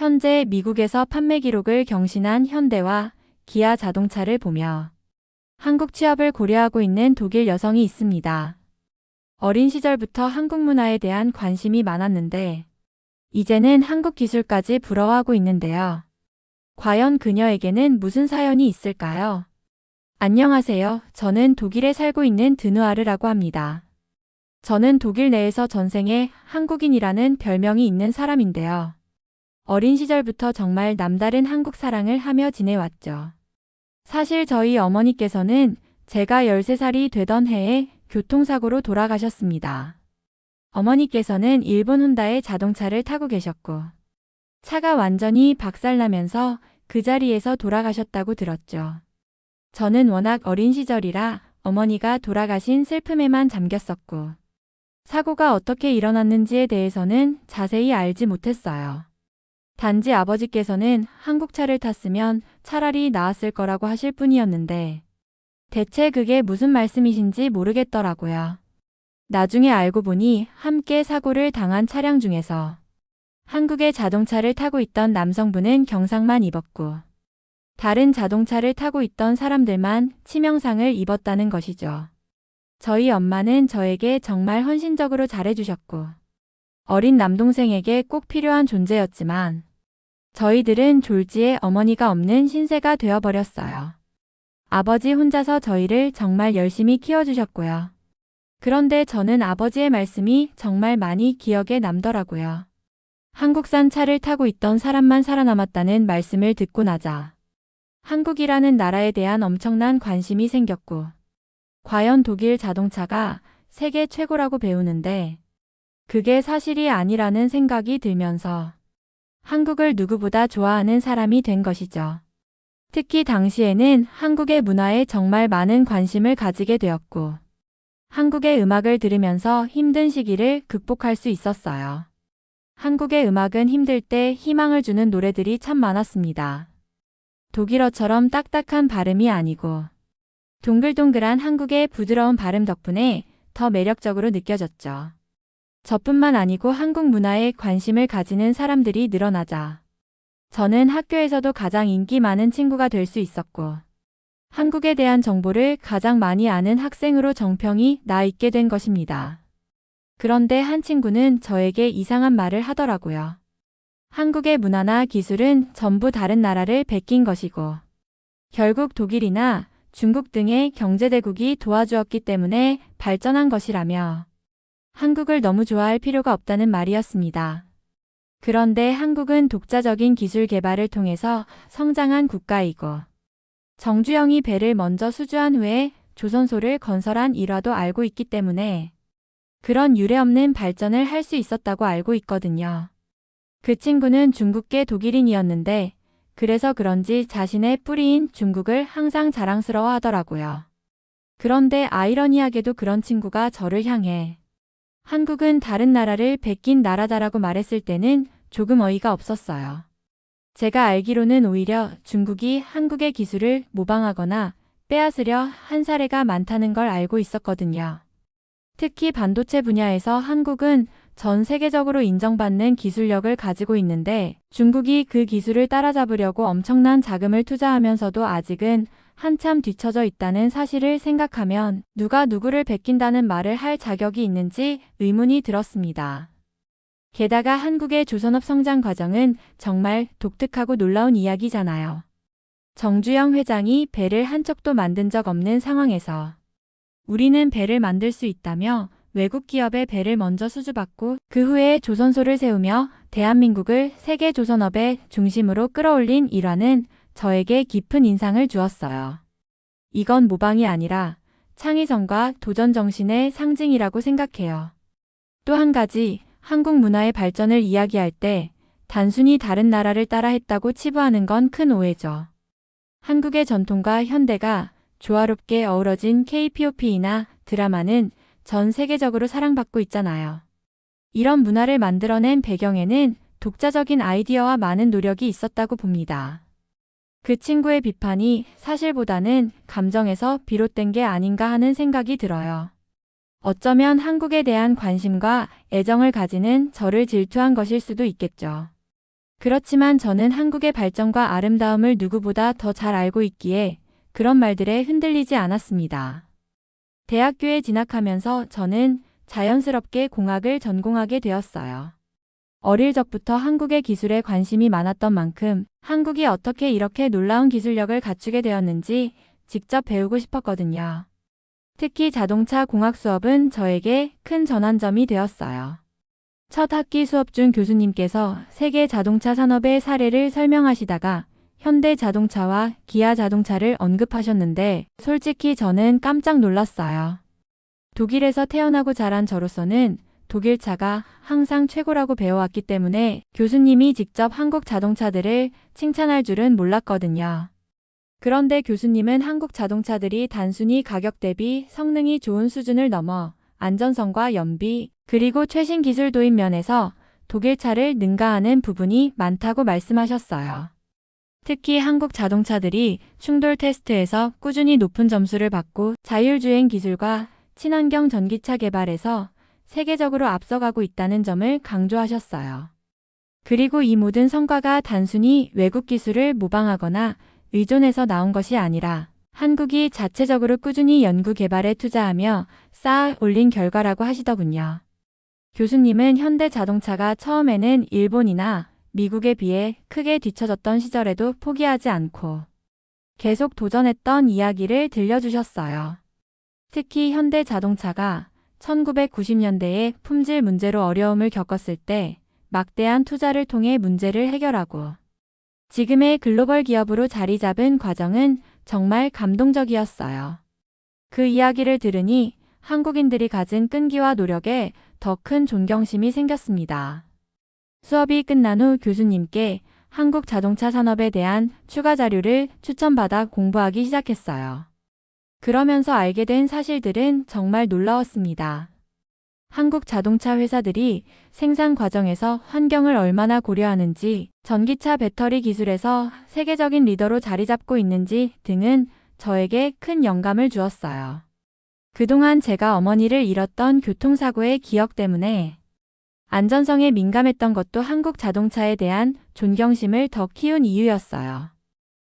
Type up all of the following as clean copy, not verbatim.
현재 미국에서 판매 기록을 경신한 현대와 기아 자동차를 보며 한국 취업을 고려하고 있는 독일 여성이 있습니다. 어린 시절부터 한국 문화에 대한 관심이 많았는데 이제는 한국 기술까지 부러워하고 있는데요. 과연 그녀에게는 무슨 사연이 있을까요? 안녕하세요. 저는 독일에 살고 있는 드누아르라고 합니다. 저는 독일 내에서 전생에 한국인이라는 별명이 있는 사람인데요. 어린 시절부터 정말 남다른 한국 사랑을 하며 지내왔죠. 사실 저희 어머니께서는 제가 13살이 되던 해에 교통사고로 돌아가셨습니다. 어머니께서는 일본 혼다의 자동차를 타고 계셨고 차가 완전히 박살나면서 그 자리에서 돌아가셨다고 들었죠. 저는 워낙 어린 시절이라 어머니가 돌아가신 슬픔에만 잠겼었고 사고가 어떻게 일어났는지에 대해서는 자세히 알지 못했어요. 단지 아버지께서는 한국차를 탔으면 차라리 나았을 거라고 하실 뿐이었는데 대체 그게 무슨 말씀이신지 모르겠더라고요. 나중에 알고 보니 함께 사고를 당한 차량 중에서 한국의 자동차를 타고 있던 남성분은 경상만 입었고 다른 자동차를 타고 있던 사람들만 치명상을 입었다는 것이죠. 저희 엄마는 저에게 정말 헌신적으로 잘해주셨고 어린 남동생에게 꼭 필요한 존재였지만 저희들은 졸지에 어머니가 없는 신세가 되어버렸어요. 아버지 혼자서 저희를 정말 열심히 키워주셨고요. 그런데 저는 아버지의 말씀이 정말 많이 기억에 남더라고요. 한국산 차를 타고 있던 사람만 살아남았다는 말씀을 듣고 나자 한국이라는 나라에 대한 엄청난 관심이 생겼고 과연 독일 자동차가 세계 최고라고 배우는데 그게 사실이 아니라는 생각이 들면서 한국을 누구보다 좋아하는 사람이 된 것이죠. 특히 당시에는 한국의 문화에 정말 많은 관심을 가지게 되었고 한국의 음악을 들으면서 힘든 시기를 극복할 수 있었어요. 한국의 음악은 힘들 때 희망을 주는 노래들이 참 많았습니다. 독일어처럼 딱딱한 발음이 아니고 동글동글한 한국의 부드러운 발음 덕분에 더 매력적으로 느껴졌죠. 저뿐만 아니고 한국 문화에 관심을 가지는 사람들이 늘어나자 저는 학교에서도 가장 인기 많은 친구가 될 수 있었고 한국에 대한 정보를 가장 많이 아는 학생으로 정평이 나 있게 된 것입니다. 그런데 한 친구는 저에게 이상한 말을 하더라고요. 한국의 문화나 기술은 전부 다른 나라를 베낀 것이고 결국 독일이나 중국 등의 경제대국이 도와주었기 때문에 발전한 것이라며 한국을 너무 좋아할 필요가 없다는 말이었습니다. 그런데 한국은 독자적인 기술 개발을 통해서 성장한 국가이고 정주영이 배를 먼저 수주한 후에 조선소를 건설한 일화도 알고 있기 때문에 그런 유례없는 발전을 할 수 있었다고 알고 있거든요. 그 친구는 중국계 독일인이었는데 그래서 그런지 자신의 뿌리인 중국을 항상 자랑스러워 하더라고요. 그런데 아이러니하게도 그런 친구가 저를 향해 한국은 다른 나라를 베낀 나라다라고 말했을 때는 조금 어이가 없었어요. 제가 알기로는 오히려 중국이 한국의 기술을 모방하거나 빼앗으려 한 사례가 많다는 걸 알고 있었거든요. 특히 반도체 분야에서 한국은 전 세계적으로 인정받는 기술력을 가지고 있는데 중국이 그 기술을 따라잡으려고 엄청난 자금을 투자하면서도 아직은 한참 뒤처져 있다는 사실을 생각하면 누가 누구를 베낀다는 말을 할 자격이 있는지 의문이 들었습니다. 게다가 한국의 조선업 성장 과정은 정말 독특하고 놀라운 이야기잖아요. 정주영 회장이 배를 한 척도 만든 적 없는 상황에서 우리는 배를 만들 수 있다며 외국 기업의 배를 먼저 수주받고 그 후에 조선소를 세우며 대한민국을 세계 조선업의 중심으로 끌어올린 일화는 저에게 깊은 인상을 주었어요. 이건 모방이 아니라 창의성과 도전 정신의 상징이라고 생각해요. 또 한 가지, 한국 문화의 발전을 이야기할 때 단순히 다른 나라를 따라 했다고 치부하는 건 큰 오해죠. 한국의 전통과 현대가 조화롭게 어우러진 K-POP나 드라마는 전 세계적으로 사랑받고 있잖아요. 이런 문화를 만들어낸 배경에는 독자적인 아이디어와 많은 노력이 있었다고 봅니다. 그 친구의 비판이 사실보다는 감정에서 비롯된 게 아닌가 하는 생각이 들어요. 어쩌면 한국에 대한 관심과 애정을 가지는 저를 질투한 것일 수도 있겠죠. 그렇지만 저는 한국의 발전과 아름다움을 누구보다 더 잘 알고 있기에 그런 말들에 흔들리지 않았습니다. 대학교에 진학하면서 저는 자연스럽게 공학을 전공하게 되었어요. 어릴 적부터 한국의 기술에 관심이 많았던 만큼 한국이 어떻게 이렇게 놀라운 기술력을 갖추게 되었는지 직접 배우고 싶었거든요. 특히 자동차 공학 수업은 저에게 큰 전환점이 되었어요. 첫 학기 수업 중 교수님께서 세계 자동차 산업의 사례를 설명하시다가 현대 자동차와 기아 자동차를 언급하셨는데 솔직히 저는 깜짝 놀랐어요. 독일에서 태어나고 자란 저로서는 독일차가 항상 최고라고 배워왔기 때문에 교수님이 직접 한국 자동차들을 칭찬할 줄은 몰랐거든요. 그런데 교수님은 한국 자동차들이 단순히 가격 대비 성능이 좋은 수준을 넘어 안전성과 연비, 그리고 최신 기술 도입 면에서 독일차를 능가하는 부분이 많다고 말씀하셨어요. 특히 한국 자동차들이 충돌 테스트에서 꾸준히 높은 점수를 받고 자율주행 기술과 친환경 전기차 개발에서 세계적으로 앞서가고 있다는 점을 강조하셨어요. 그리고 이 모든 성과가 단순히 외국 기술을 모방하거나 의존해서 나온 것이 아니라 한국이 자체적으로 꾸준히 연구 개발에 투자하며 쌓아 올린 결과라고 하시더군요. 교수님은 현대 자동차가 처음에는 일본이나 미국에 비해 크게 뒤처졌던 시절에도 포기하지 않고 계속 도전했던 이야기를 들려주셨어요. 특히 현대 자동차가 1990년대에 품질 문제로 어려움을 겪었을 때 막대한 투자를 통해 문제를 해결하고 지금의 글로벌 기업으로 자리 잡은 과정은 정말 감동적이었어요. 그 이야기를 들으니 한국인들이 가진 끈기와 노력에 더 큰 존경심이 생겼습니다. 수업이 끝난 후 교수님께 한국 자동차 산업에 대한 추가 자료를 추천받아 공부하기 시작했어요. 그러면서 알게 된 사실들은 정말 놀라웠습니다. 한국 자동차 회사들이 생산 과정에서 환경을 얼마나 고려하는지, 전기차 배터리 기술에서 세계적인 리더로 자리 잡고 있는지 등은 저에게 큰 영감을 주었어요. 그동안 제가 어머니를 잃었던 교통사고의 기억 때문에 안전성에 민감했던 것도 한국 자동차에 대한 존경심을 더 키운 이유였어요.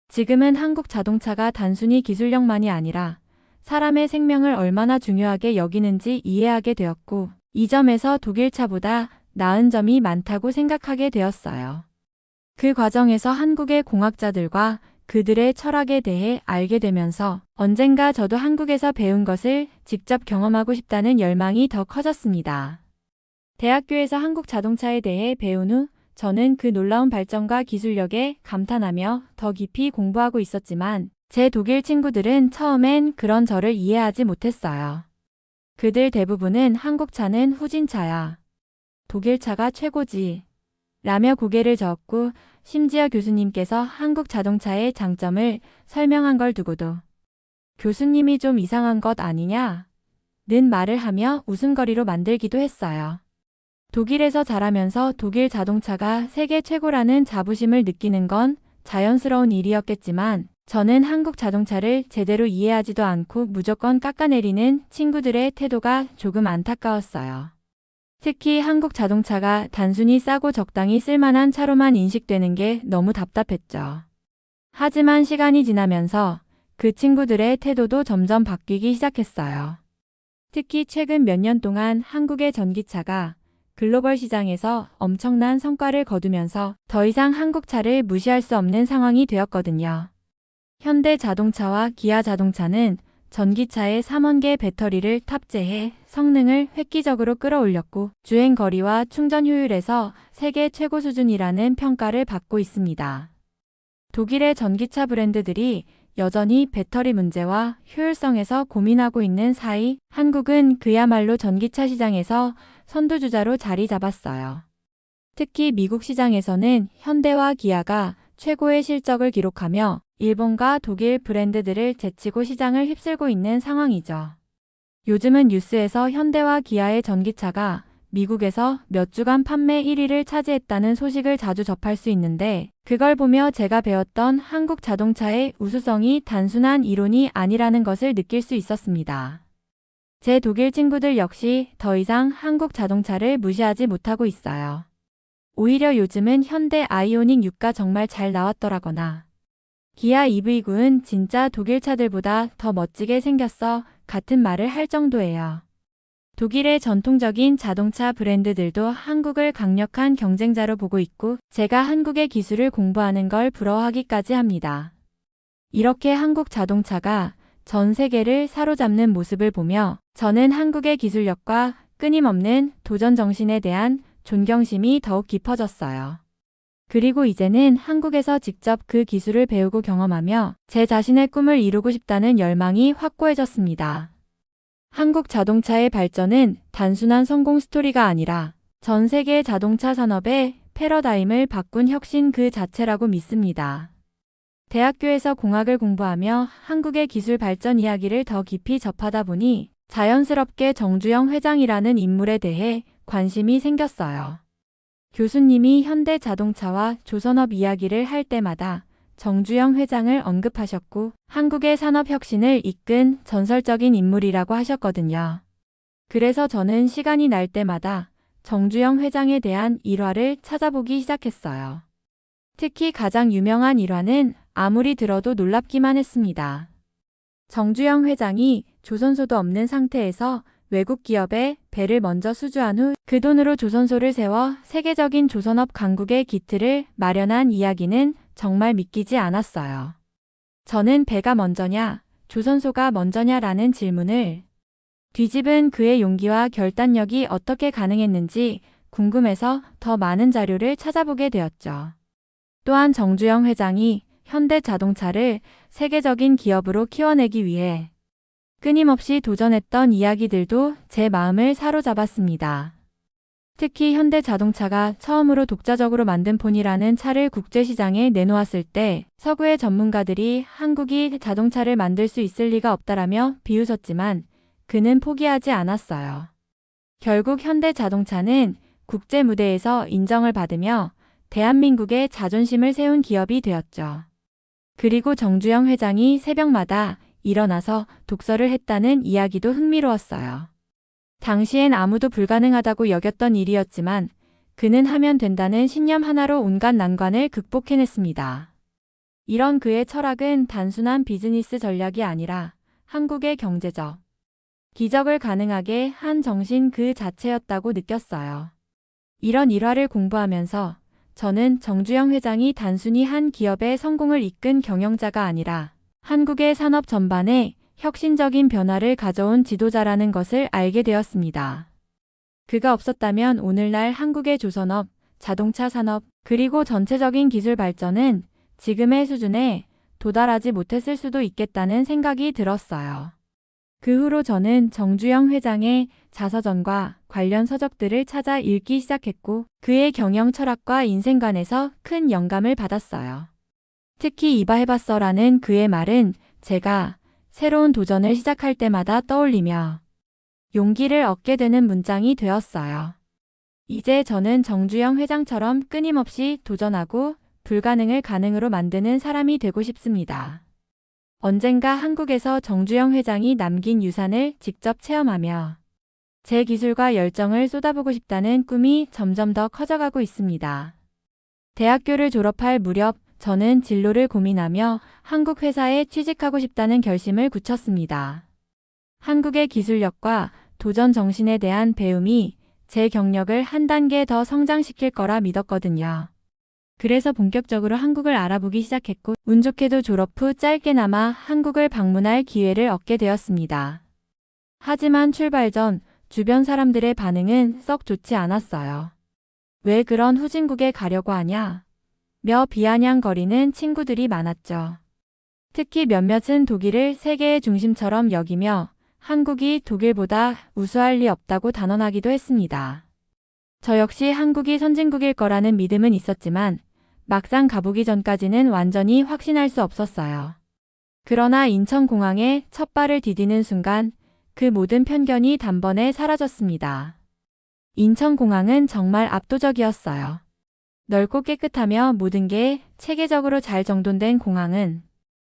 지금은 한국 자동차가 단순히 기술력만이 아니라 사람의 생명을 얼마나 중요하게 여기는지 이해하게 되었고, 이 점에서 독일차보다 나은 점이 많다고 생각하게 되었어요. 그 과정에서 한국의 공학자들과 그들의 철학에 대해 알게 되면서 언젠가 저도 한국에서 배운 것을 직접 경험하고 싶다는 열망이 더 커졌습니다. 대학교에서 한국 자동차에 대해 배운 후 저는 그 놀라운 발전과 기술력에 감탄하며 더 깊이 공부하고 있었지만 제 독일 친구들은 처음엔 그런 저를 이해하지 못했어요. 그들 대부분은 한국차는 후진차야. 독일차가 최고지. 라며 고개를 저었고 심지어 교수님께서 한국 자동차의 장점을 설명한 걸 두고도 교수님이 좀 이상한 것 아니냐? 는 말을 하며 웃음거리로 만들기도 했어요. 독일에서 자라면서 독일 자동차가 세계 최고라는 자부심을 느끼는 건 자연스러운 일이었겠지만 저는 한국 자동차를 제대로 이해하지도 않고 무조건 깎아내리는 친구들의 태도가 조금 안타까웠어요. 특히 한국 자동차가 단순히 싸고 적당히 쓸만한 차로만 인식되는 게 너무 답답했죠. 하지만 시간이 지나면서 그 친구들의 태도도 점점 바뀌기 시작했어요. 특히 최근 몇 년 동안 한국의 전기차가 글로벌 시장에서 엄청난 성과를 거두면서 더 이상 한국차를 무시할 수 없는 상황이 되었거든요. 현대 자동차와 기아 자동차는 전기차에 3원계 배터리를 탑재해 성능을 획기적으로 끌어올렸고 주행 거리와 충전 효율에서 세계 최고 수준이라는 평가를 받고 있습니다. 독일의 전기차 브랜드들이 여전히 배터리 문제와 효율성에서 고민하고 있는 사이 한국은 그야말로 전기차 시장에서 선두주자로 자리 잡았어요. 특히 미국 시장에서는 현대와 기아가 최고의 실적을 기록하며 일본과 독일 브랜드들을 제치고 시장을 휩쓸고 있는 상황이죠. 요즘은 뉴스에서 현대와 기아의 전기차가 미국에서 몇 주간 판매 1위를 차지했다는 소식을 자주 접할 수 있는데 그걸 보며 제가 배웠던 한국 자동차의 우수성이 단순한 이론이 아니라는 것을 느낄 수 있었습니다. 제 독일 친구들 역시 더 이상 한국 자동차를 무시하지 못하고 있어요. 오히려 요즘은 현대 아이오닉 6가 정말 잘 나왔더라거나. 기아 EV9은 진짜 독일 차들보다 더 멋지게 생겼어 같은 말을 할 정도예요. 독일의 전통적인 자동차 브랜드들도 한국을 강력한 경쟁자로 보고 있고 제가 한국의 기술을 공부하는 걸 부러워하기까지 합니다. 이렇게 한국 자동차가 전 세계를 사로잡는 모습을 보며 저는 한국의 기술력과 끊임없는 도전 정신에 대한 존경심이 더욱 깊어졌어요. 그리고 이제는 한국에서 직접 그 기술을 배우고 경험하며 제 자신의 꿈을 이루고 싶다는 열망이 확고해졌습니다. 한국 자동차의 발전은 단순한 성공 스토리가 아니라 전 세계 자동차 산업의 패러다임을 바꾼 혁신 그 자체라고 믿습니다. 대학교에서 공학을 공부하며 한국의 기술 발전 이야기를 더 깊이 접하다 보니 자연스럽게 정주영 회장이라는 인물에 대해 관심이 생겼어요. 교수님이 현대자동차와 조선업 이야기를 할 때마다 정주영 회장을 언급하셨고 한국의 산업혁신을 이끈 전설적인 인물이라고 하셨거든요. 그래서 저는 시간이 날 때마다 정주영 회장에 대한 일화를 찾아보기 시작했어요. 특히 가장 유명한 일화는 아무리 들어도 놀랍기만 했습니다. 정주영 회장이 조선소도 없는 상태에서 외국 기업에 배를 먼저 수주한 후 그 돈으로 조선소를 세워 세계적인 조선업 강국의 기틀을 마련한 이야기는 정말 믿기지 않았어요. 저는 배가 먼저냐, 조선소가 먼저냐라는 질문을 뒤집은 그의 용기와 결단력이 어떻게 가능했는지 궁금해서 더 많은 자료를 찾아보게 되었죠. 또한 정주영 회장이 현대자동차를 세계적인 기업으로 키워내기 위해 끊임없이 도전했던 이야기들도 제 마음을 사로잡았습니다. 특히 현대자동차가 처음으로 독자적으로 만든 폰이라는 차를 국제시장에 내놓았을 때 서구의 전문가들이 한국이 자동차를 만들 수 있을 리가 없다라며 비웃었지만 그는 포기하지 않았어요. 결국 현대자동차는 국제 무대에서 인정을 받으며 대한민국의 자존심을 세운 기업이 되었죠. 그리고 정주영 회장이 새벽마다 일어나서 독서를 했다는 이야기도 흥미로웠어요. 당시엔 아무도 불가능하다고 여겼던 일이었지만 그는 하면 된다는 신념 하나로 온갖 난관을 극복해냈습니다. 이런 그의 철학은 단순한 비즈니스 전략이 아니라 한국의 경제적 기적을 가능하게 한 정신 그 자체였다고 느꼈어요. 이런 일화를 공부하면서 저는 정주영 회장이 단순히 한 기업의 성공을 이끈 경영자가 아니라 한국의 산업 전반에 혁신적인 변화를 가져온 지도자라는 것을 알게 되었습니다. 그가 없었다면 오늘날 한국의 조선업, 자동차 산업, 그리고 전체적인 기술 발전은 지금의 수준에 도달하지 못했을 수도 있겠다는 생각이 들었어요. 그 후로 저는 정주영 회장의 자서전과 관련 서적들을 찾아 읽기 시작했고 그의 경영 철학과 인생관에서 큰 영감을 받았어요. 특히 이봐 해봤어라는 그의 말은 제가 새로운 도전을 시작할 때마다 떠올리며 용기를 얻게 되는 문장이 되었어요. 이제 저는 정주영 회장처럼 끊임없이 도전하고 불가능을 가능으로 만드는 사람이 되고 싶습니다. 언젠가 한국에서 정주영 회장이 남긴 유산을 직접 체험하며 제 기술과 열정을 쏟아보고 싶다는 꿈이 점점 더 커져가고 있습니다. 대학교를 졸업할 무렵 저는 진로를 고민하며 한국 회사에 취직하고 싶다는 결심을 굳혔습니다. 한국의 기술력과 도전 정신에 대한 배움이 제 경력을 한 단계 더 성장시킬 거라 믿었거든요. 그래서 본격적으로 한국을 알아보기 시작했고 운 좋게도 졸업 후 짧게나마 한국을 방문할 기회를 얻게 되었습니다. 하지만 출발 전 주변 사람들의 반응은 썩 좋지 않았어요. 왜 그런 후진국에 가려고 하냐? 며 비아냥거리는 친구들이 많았죠. 특히 몇몇은 독일을 세계의 중심처럼 여기며 한국이 독일보다 우수할 리 없다고 단언하기도 했습니다. 저 역시 한국이 선진국일 거라는 믿음은 있었지만 막상 가보기 전까지는 완전히 확신할 수 없었어요. 그러나 인천공항에 첫 발을 디디는 순간 그 모든 편견이 단번에 사라졌습니다. 인천공항은 정말 압도적이었어요. 넓고 깨끗하며 모든 게 체계적으로 잘 정돈된 공항은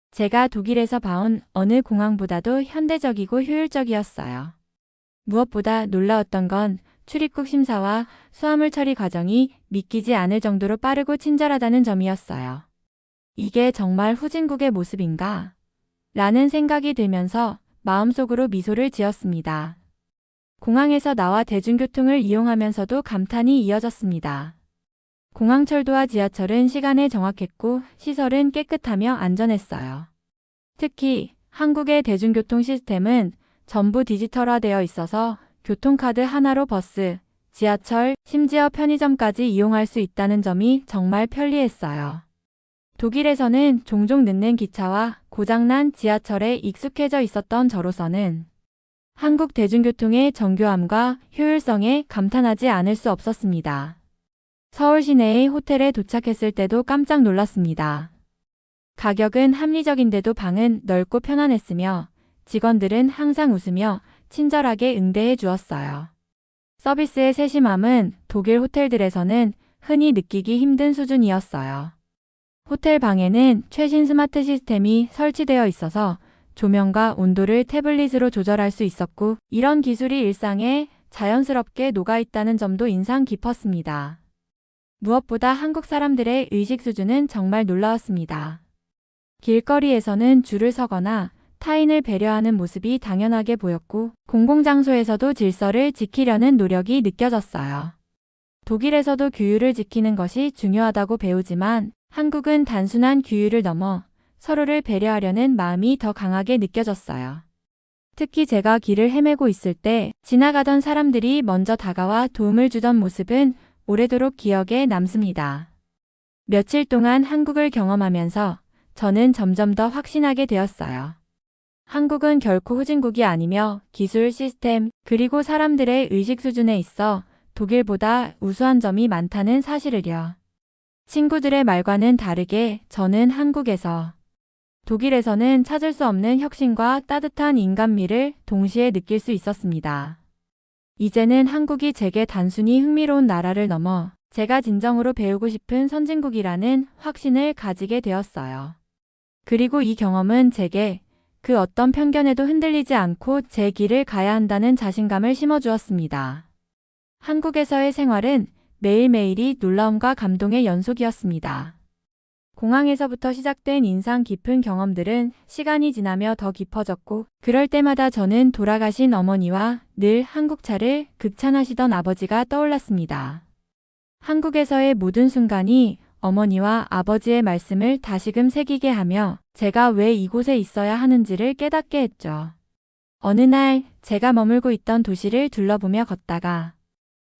제가 독일에서 봐온 어느 공항보다도 현대적이고 효율적이었어요. 무엇보다 놀라웠던 건 출입국 심사와 수화물 처리 과정이 믿기지 않을 정도로 빠르고 친절하다는 점이었어요. 이게 정말 후진국의 모습인가? 라는 생각이 들면서 마음속으로 미소를 지었습니다. 공항에서 나와 대중교통을 이용하면서도 감탄이 이어졌습니다. 공항철도와 지하철은 시간에 정확했고 시설은 깨끗하며 안전했어요. 특히 한국의 대중교통 시스템은 전부 디지털화되어 있어서 교통카드 하나로 버스, 지하철, 심지어 편의점까지 이용할 수 있다는 점이 정말 편리했어요. 독일에서는 종종 늦는 기차와 고장난 지하철에 익숙해져 있었던 저로서는 한국 대중교통의 정교함과 효율성에 감탄하지 않을 수 없었습니다. 서울 시내의 호텔에 도착했을 때도 깜짝 놀랐습니다. 가격은 합리적인데도 방은 넓고 편안했으며 직원들은 항상 웃으며 친절하게 응대해 주었어요. 서비스의 세심함은 독일 호텔들에서는 흔히 느끼기 힘든 수준이었어요. 호텔 방에는 최신 스마트 시스템이 설치되어 있어서 조명과 온도를 태블릿으로 조절할 수 있었고 이런 기술이 일상에 자연스럽게 녹아있다는 점도 인상 깊었습니다. 무엇보다 한국 사람들의 의식 수준은 정말 놀라웠습니다. 길거리에서는 줄을 서거나 타인을 배려하는 모습이 당연하게 보였고 공공장소에서도 질서를 지키려는 노력이 느껴졌어요. 독일에서도 규율을 지키는 것이 중요하다고 배우지만 한국은 단순한 규율을 넘어 서로를 배려하려는 마음이 더 강하게 느껴졌어요. 특히 제가 길을 헤매고 있을 때 지나가던 사람들이 먼저 다가와 도움을 주던 모습은 오래도록 기억에 남습니다. 며칠 동안 한국을 경험하면서 저는 점점 더 확신하게 되었어요. 한국은 결코 후진국이 아니며 기술, 시스템, 그리고 사람들의 의식 수준에 있어 독일보다 우수한 점이 많다는 사실을요. 친구들의 말과는 다르게 저는 한국에서, 독일에서는 찾을 수 없는 혁신과 따뜻한 인간미를 동시에 느낄 수 있었습니다. 이제는 한국이 제게 단순히 흥미로운 나라를 넘어 제가 진정으로 배우고 싶은 선진국이라는 확신을 가지게 되었어요. 그리고 이 경험은 제게 그 어떤 편견에도 흔들리지 않고 제 길을 가야 한다는 자신감을 심어주었습니다. 한국에서의 생활은 매일매일이 놀라움과 감동의 연속이었습니다. 공항에서부터 시작된 인상 깊은 경험들은 시간이 지나며 더 깊어졌고 그럴 때마다 저는 돌아가신 어머니와 늘 한국차를 극찬하시던 아버지가 떠올랐습니다. 한국에서의 모든 순간이 어머니와 아버지의 말씀을 다시금 새기게 하며 제가 왜 이곳에 있어야 하는지를 깨닫게 했죠. 어느 날 제가 머물고 있던 도시를 둘러보며 걷다가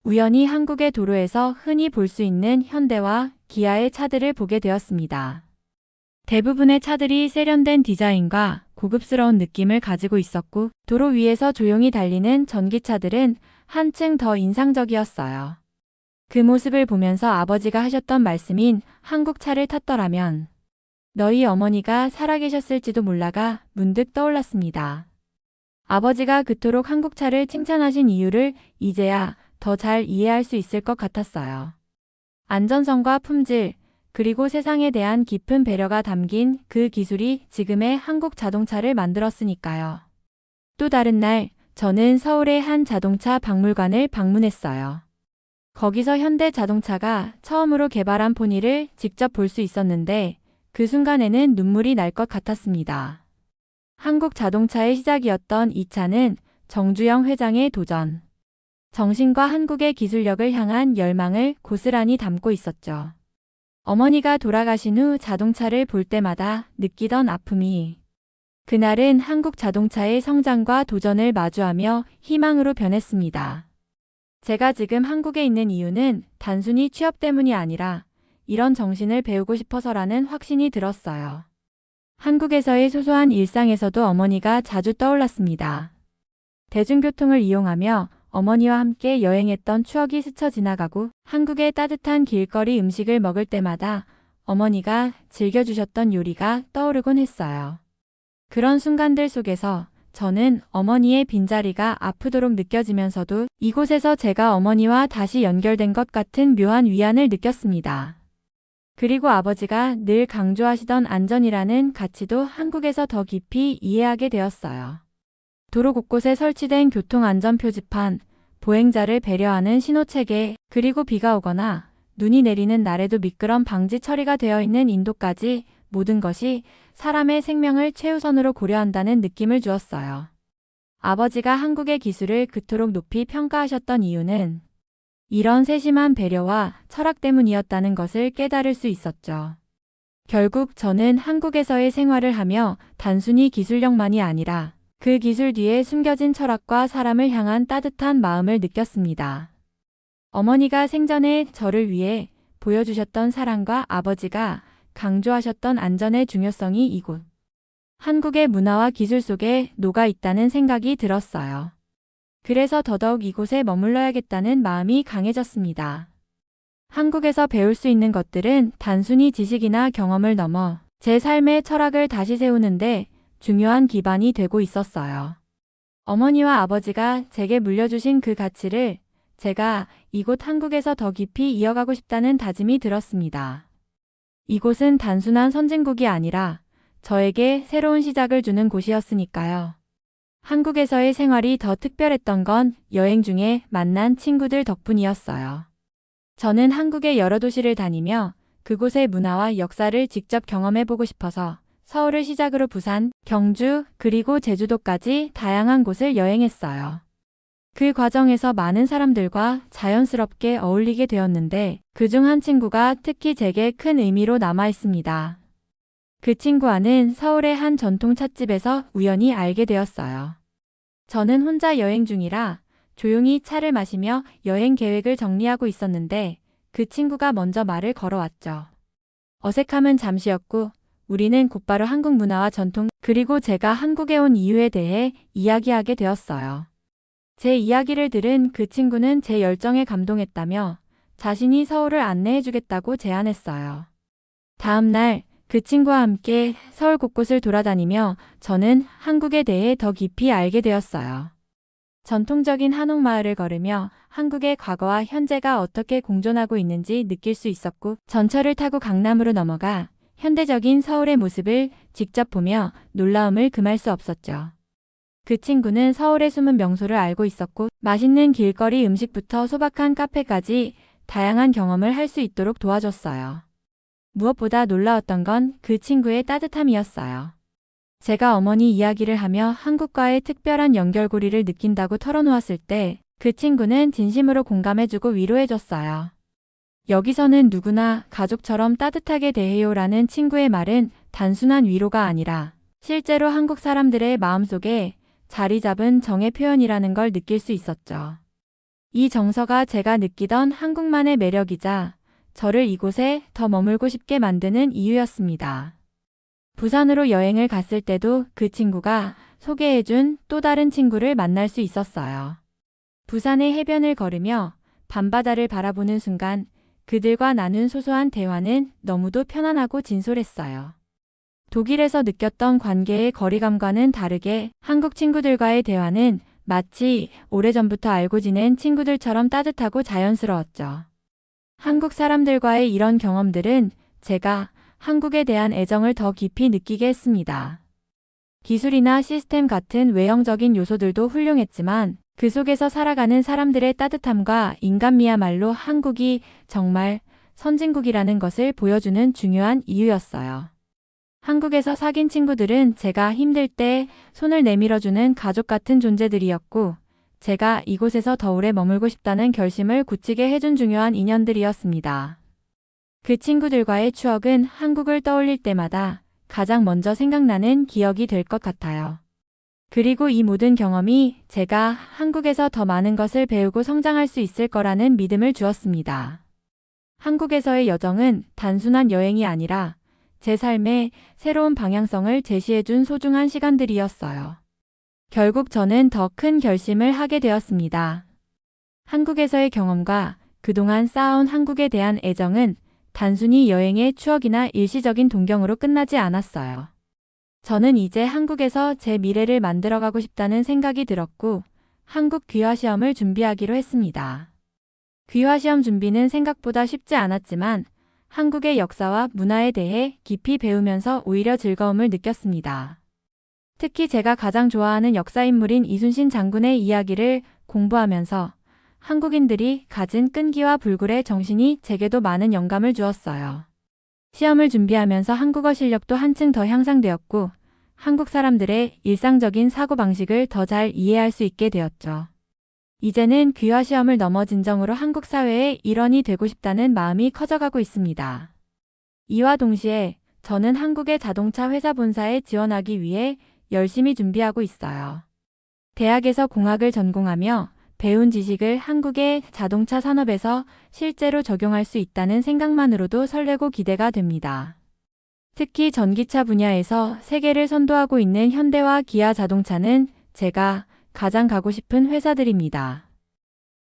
우연히 한국의 도로에서 흔히 볼 수 있는 현대와 기아의 차들을 보게 되었습니다. 대부분의 차들이 세련된 디자인과 고급스러운 느낌을 가지고 있었고 도로 위에서 조용히 달리는 전기차들은 한층 더 인상적이었어요. 그 모습을 보면서 아버지가 하셨던 말씀인 한국 차를 탔더라면 너희 어머니가 살아계셨을지도 몰라가 문득 떠올랐습니다. 아버지가 그토록 한국 차를 칭찬하신 이유를 이제야 더 잘 이해할 수 있을 것 같았어요. 안전성과 품질, 그리고 세상에 대한 깊은 배려가 담긴 그 기술이 지금의 한국 자동차를 만들었으니까요. 또 다른 날, 저는 서울의 한 자동차 박물관을 방문했어요. 거기서 현대 자동차가 처음으로 개발한 포니를 직접 볼 수 있었는데 그 순간에는 눈물이 날 것 같았습니다. 한국 자동차의 시작이었던 이 차는 정주영 회장의 도전, 정신과 한국의 기술력을 향한 열망을 고스란히 담고 있었죠. 어머니가 돌아가신 후 자동차를 볼 때마다 느끼던 아픔이 그날은 한국 자동차의 성장과 도전을 마주하며 희망으로 변했습니다. 제가 지금 한국에 있는 이유는 단순히 취업 때문이 아니라 이런 정신을 배우고 싶어서라는 확신이 들었어요. 한국에서의 소소한 일상에서도 어머니가 자주 떠올랐습니다. 대중교통을 이용하며 어머니와 함께 여행했던 추억이 스쳐 지나가고 한국의 따뜻한 길거리 음식을 먹을 때마다 어머니가 즐겨주셨던 요리가 떠오르곤 했어요. 그런 순간들 속에서 저는 어머니의 빈자리가 아프도록 느껴지면서도 이곳에서 제가 어머니와 다시 연결된 것 같은 묘한 위안을 느꼈습니다. 그리고 아버지가 늘 강조하시던 안전이라는 가치도 한국에서 더 깊이 이해하게 되었어요. 도로 곳곳에 설치된 교통안전 표지판, 보행자를 배려하는 신호체계, 그리고 비가 오거나 눈이 내리는 날에도 미끄럼 방지 처리가 되어 있는 인도까지 모든 것이 사람의 생명을 최우선으로 고려한다는 느낌을 주었어요. 아버지가 한국의 기술을 그토록 높이 평가하셨던 이유는 이런 세심한 배려와 철학 때문이었다는 것을 깨달을 수 있었죠. 결국 저는 한국에서의 생활을 하며 단순히 기술력만이 아니라 그 기술 뒤에 숨겨진 철학과 사람을 향한 따뜻한 마음을 느꼈습니다. 어머니가 생전에 저를 위해 보여주셨던 사랑과 아버지가 강조하셨던 안전의 중요성이 이곳 한국의 문화와 기술 속에 녹아 있다는 생각이 들었어요. 그래서 더더욱 이곳에 머물러야겠다는 마음이 강해졌습니다. 한국에서 배울 수 있는 것들은 단순히 지식이나 경험을 넘어 제 삶의 철학을 다시 세우는데 중요한 기반이 되고 있었어요. 어머니와 아버지가 제게 물려주신 그 가치를 제가 이곳 한국에서 더 깊이 이어가고 싶다는 다짐이 들었습니다. 이곳은 단순한 선진국이 아니라 저에게 새로운 시작을 주는 곳이었으니까요. 한국에서의 생활이 더 특별했던 건 여행 중에 만난 친구들 덕분이었어요. 저는 한국의 여러 도시를 다니며 그곳의 문화와 역사를 직접 경험해보고 싶어서 서울을 시작으로 부산, 경주, 그리고 제주도까지 다양한 곳을 여행했어요. 그 과정에서 많은 사람들과 자연스럽게 어울리게 되었는데 그중 한 친구가 특히 제게 큰 의미로 남아 있습니다. 그 친구와는 서울의 한 전통 찻집에서 우연히 알게 되었어요. 저는 혼자 여행 중이라 조용히 차를 마시며 여행 계획을 정리하고 있었는데 그 친구가 먼저 말을 걸어왔죠. 어색함은 잠시였고 우리는 곧바로 한국 문화와 전통 그리고 제가 한국에 온 이유에 대해 이야기하게 되었어요. 제 이야기를 들은 그 친구는 제 열정에 감동했다며 자신이 서울을 안내해주겠다고 제안했어요. 다음 날 그 친구와 함께 서울 곳곳을 돌아다니며 저는 한국에 대해 더 깊이 알게 되었어요. 전통적인 한옥마을을 걸으며 한국의 과거와 현재가 어떻게 공존하고 있는지 느낄 수 있었고 전철을 타고 강남으로 넘어가 현대적인 서울의 모습을 직접 보며 놀라움을 금할 수 없었죠. 그 친구는 서울의 숨은 명소를 알고 있었고 맛있는 길거리 음식부터 소박한 카페까지 다양한 경험을 할 수 있도록 도와줬어요. 무엇보다 놀라웠던 건 그 친구의 따뜻함이었어요. 제가 어머니 이야기를 하며 한국과의 특별한 연결고리를 느낀다고 털어놓았을 때 그 친구는 진심으로 공감해주고 위로해줬어요. 여기서는 누구나 가족처럼 따뜻하게 대해요라는 친구의 말은 단순한 위로가 아니라 실제로 한국 사람들의 마음속에 자리 잡은 정의 표현이라는 걸 느낄 수 있었죠. 이 정서가 제가 느끼던 한국만의 매력이자 저를 이곳에 더 머물고 싶게 만드는 이유였습니다. 부산으로 여행을 갔을 때도 그 친구가 소개해준 또 다른 친구를 만날 수 있었어요. 부산의 해변을 걸으며 밤바다를 바라보는 순간 그들과 나눈 소소한 대화는 너무도 편안하고 진솔했어요. 독일에서 느꼈던 관계의 거리감과는 다르게 한국 친구들과의 대화는 마치 오래전부터 알고 지낸 친구들처럼 따뜻하고 자연스러웠죠. 한국 사람들과의 이런 경험들은 제가 한국에 대한 애정을 더 깊이 느끼게 했습니다. 기술이나 시스템 같은 외형적인 요소들도 훌륭했지만 그 속에서 살아가는 사람들의 따뜻함과 인간미야말로 한국이 정말 선진국이라는 것을 보여주는 중요한 이유였어요. 한국에서 사귄 친구들은 제가 힘들 때 손을 내밀어주는 가족 같은 존재들이었고 제가 이곳에서 더 오래 머물고 싶다는 결심을 굳히게 해준 중요한 인연들이었습니다. 그 친구들과의 추억은 한국을 떠올릴 때마다 가장 먼저 생각나는 기억이 될 것 같아요. 그리고 이 모든 경험이 제가 한국에서 더 많은 것을 배우고 성장할 수 있을 거라는 믿음을 주었습니다. 한국에서의 여정은 단순한 여행이 아니라 제 삶의 새로운 방향성을 제시해준 소중한 시간들이었어요. 결국 저는 더 큰 결심을 하게 되었습니다. 한국에서의 경험과 그동안 쌓아온 한국에 대한 애정은 단순히 여행의 추억이나 일시적인 동경으로 끝나지 않았어요. 저는 이제 한국에서 제 미래를 만들어가고 싶다는 생각이 들었고 한국 귀화시험을 준비하기로 했습니다. 귀화시험 준비는 생각보다 쉽지 않았지만 한국의 역사와 문화에 대해 깊이 배우면서 오히려 즐거움을 느꼈습니다. 특히 제가 가장 좋아하는 역사인물인 이순신 장군의 이야기를 공부하면서 한국인들이 가진 끈기와 불굴의 정신이 제게도 많은 영감을 주었어요. 시험을 준비하면서 한국어 실력도 한층 더 향상되었고 한국 사람들의 일상적인 사고방식을 더 잘 이해할 수 있게 되었죠. 이제는 귀화 시험을 넘어 진정으로 한국 사회의 일원이 되고 싶다는 마음이 커져가고 있습니다. 이와 동시에 저는 한국의 자동차 회사 본사에 지원하기 위해 열심히 준비하고 있어요. 대학에서 공학을 전공하며 배운 지식을 한국의 자동차 산업에서 실제로 적용할 수 있다는 생각만으로도 설레고 기대가 됩니다. 특히 전기차 분야에서 세계를 선도하고 있는 현대와 기아 자동차는 제가 가장 가고 싶은 회사들입니다.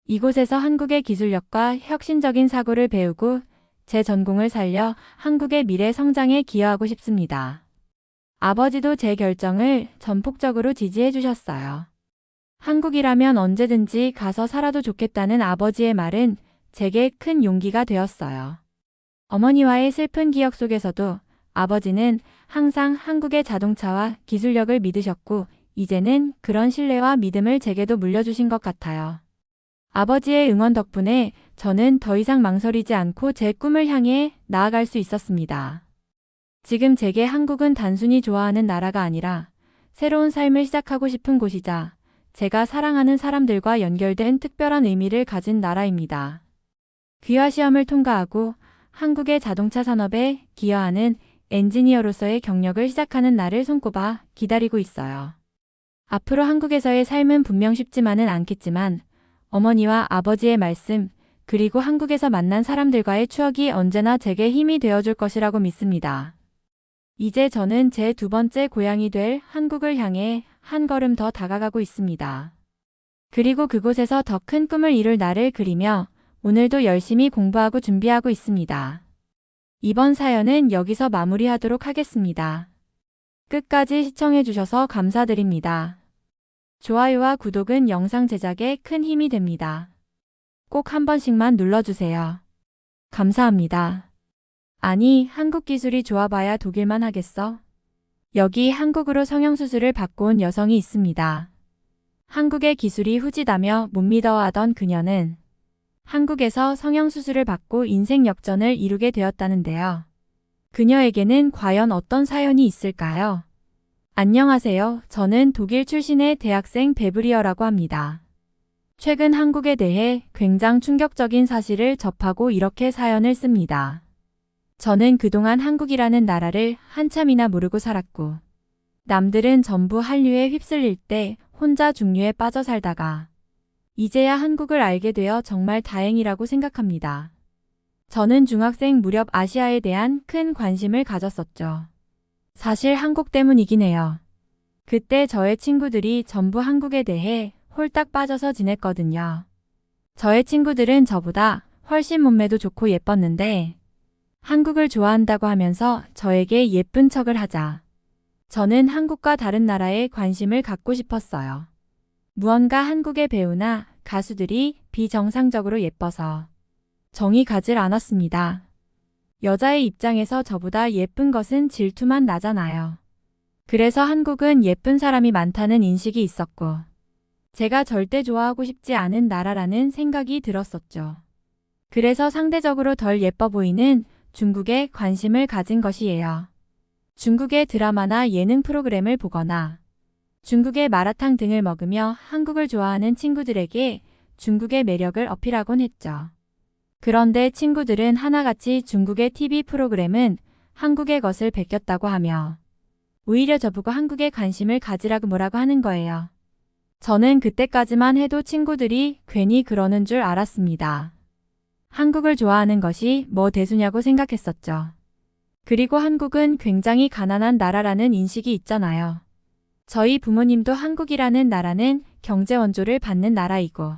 이곳에서 한국의 기술력과 혁신적인 사고를 배우고 제 전공을 살려 한국의 미래 성장에 기여하고 싶습니다. 아버지도 제 결정을 전폭적으로 지지해 주셨어요. 한국이라면 언제든지 가서 살아도 좋겠다는 아버지의 말은 제게 큰 용기가 되었어요. 어머니와의 슬픈 기억 속에서도 아버지는 항상 한국의 자동차와 기술력을 믿으셨고 이제는 그런 신뢰와 믿음을 제게도 물려주신 것 같아요. 아버지의 응원 덕분에 저는 더 이상 망설이지 않고 제 꿈을 향해 나아갈 수 있었습니다. 지금 제게 한국은 단순히 좋아하는 나라가 아니라 새로운 삶을 시작하고 싶은 곳이자 제가 사랑하는 사람들과 연결된 특별한 의미를 가진 나라입니다. 귀화 시험을 통과하고 한국의 자동차 산업에 기여하는 엔지니어로서의 경력을 시작하는 날을 손꼽아 기다리고 있어요. 앞으로 한국에서의 삶은 분명 쉽지만은 않겠지만 어머니와 아버지의 말씀 그리고 한국에서 만난 사람들과의 추억이 언제나 제게 힘이 되어줄 것이라고 믿습니다. 이제 저는 제 두 번째 고향이 될 한국을 향해 한 걸음 더 다가가고 있습니다. 그리고 그곳에서 더 큰 꿈을 이룰 날을 그리며 오늘도 열심히 공부하고 준비하고 있습니다. 이번 사연은 여기서 마무리하도록 하겠습니다. 끝까지 시청해주셔서 감사드립니다. 좋아요와 구독은 영상 제작에 큰 힘이 됩니다. 꼭 한 번씩만 눌러주세요. 감사합니다. 아니, 한국 기술이 좋아봐야 독일만 하겠어? 여기 한국으로 성형수술을 받고 온 여성이 있습니다. 한국의 기술이 후지다며 못 믿어하던 그녀는 한국에서 성형수술을 받고 인생 역전을 이루게 되었다는데요. 그녀에게는 과연 어떤 사연이 있을까요? 안녕하세요. 저는 독일 출신의 대학생 베브리어라고 합니다. 최근 한국에 대해 굉장히 충격적인 사실을 접하고 이렇게 사연을 씁니다. 저는 그동안 한국이라는 나라를 한참이나 모르고 살았고 남들은 전부 한류에 휩쓸릴 때 혼자 중류에 빠져 살다가 이제야 한국을 알게 되어 정말 다행이라고 생각합니다. 저는 중학생 무렵 아시아에 대한 큰 관심을 가졌었죠. 사실 한국 때문이긴 해요. 그때 저의 친구들이 전부 한국에 대해 홀딱 빠져서 지냈거든요. 저의 친구들은 저보다 훨씬 몸매도 좋고 예뻤는데 한국을 좋아한다고 하면서 저에게 예쁜 척을 하자. 저는 한국과 다른 나라에 관심을 갖고 싶었어요. 무언가 한국의 배우나 가수들이 비정상적으로 예뻐서 정이 가질 않았습니다. 여자의 입장에서 저보다 예쁜 것은 질투만 나잖아요. 그래서 한국은 예쁜 사람이 많다는 인식이 있었고 제가 절대 좋아하고 싶지 않은 나라라는 생각이 들었었죠. 그래서 상대적으로 덜 예뻐 보이는 중국에 관심을 가진 것이에요. 중국의 드라마나 예능 프로그램을 보거나 중국의 마라탕 등을 먹으며 한국을 좋아하는 친구들에게 중국의 매력을 어필하곤 했죠. 그런데 친구들은 하나같이 중국의 TV 프로그램은 한국의 것을 베꼈다고 하며 오히려 저보고 한국에 관심을 가지라고 뭐라고 하는 거예요. 저는 그때까지만 해도 친구들이 괜히 그러는 줄 알았습니다. 한국을 좋아하는 것이 뭐 대수냐고 생각했었죠. 그리고 한국은 굉장히 가난한 나라라는 인식이 있잖아요. 저희 부모님도 한국이라는 나라는 경제 원조를 받는 나라이고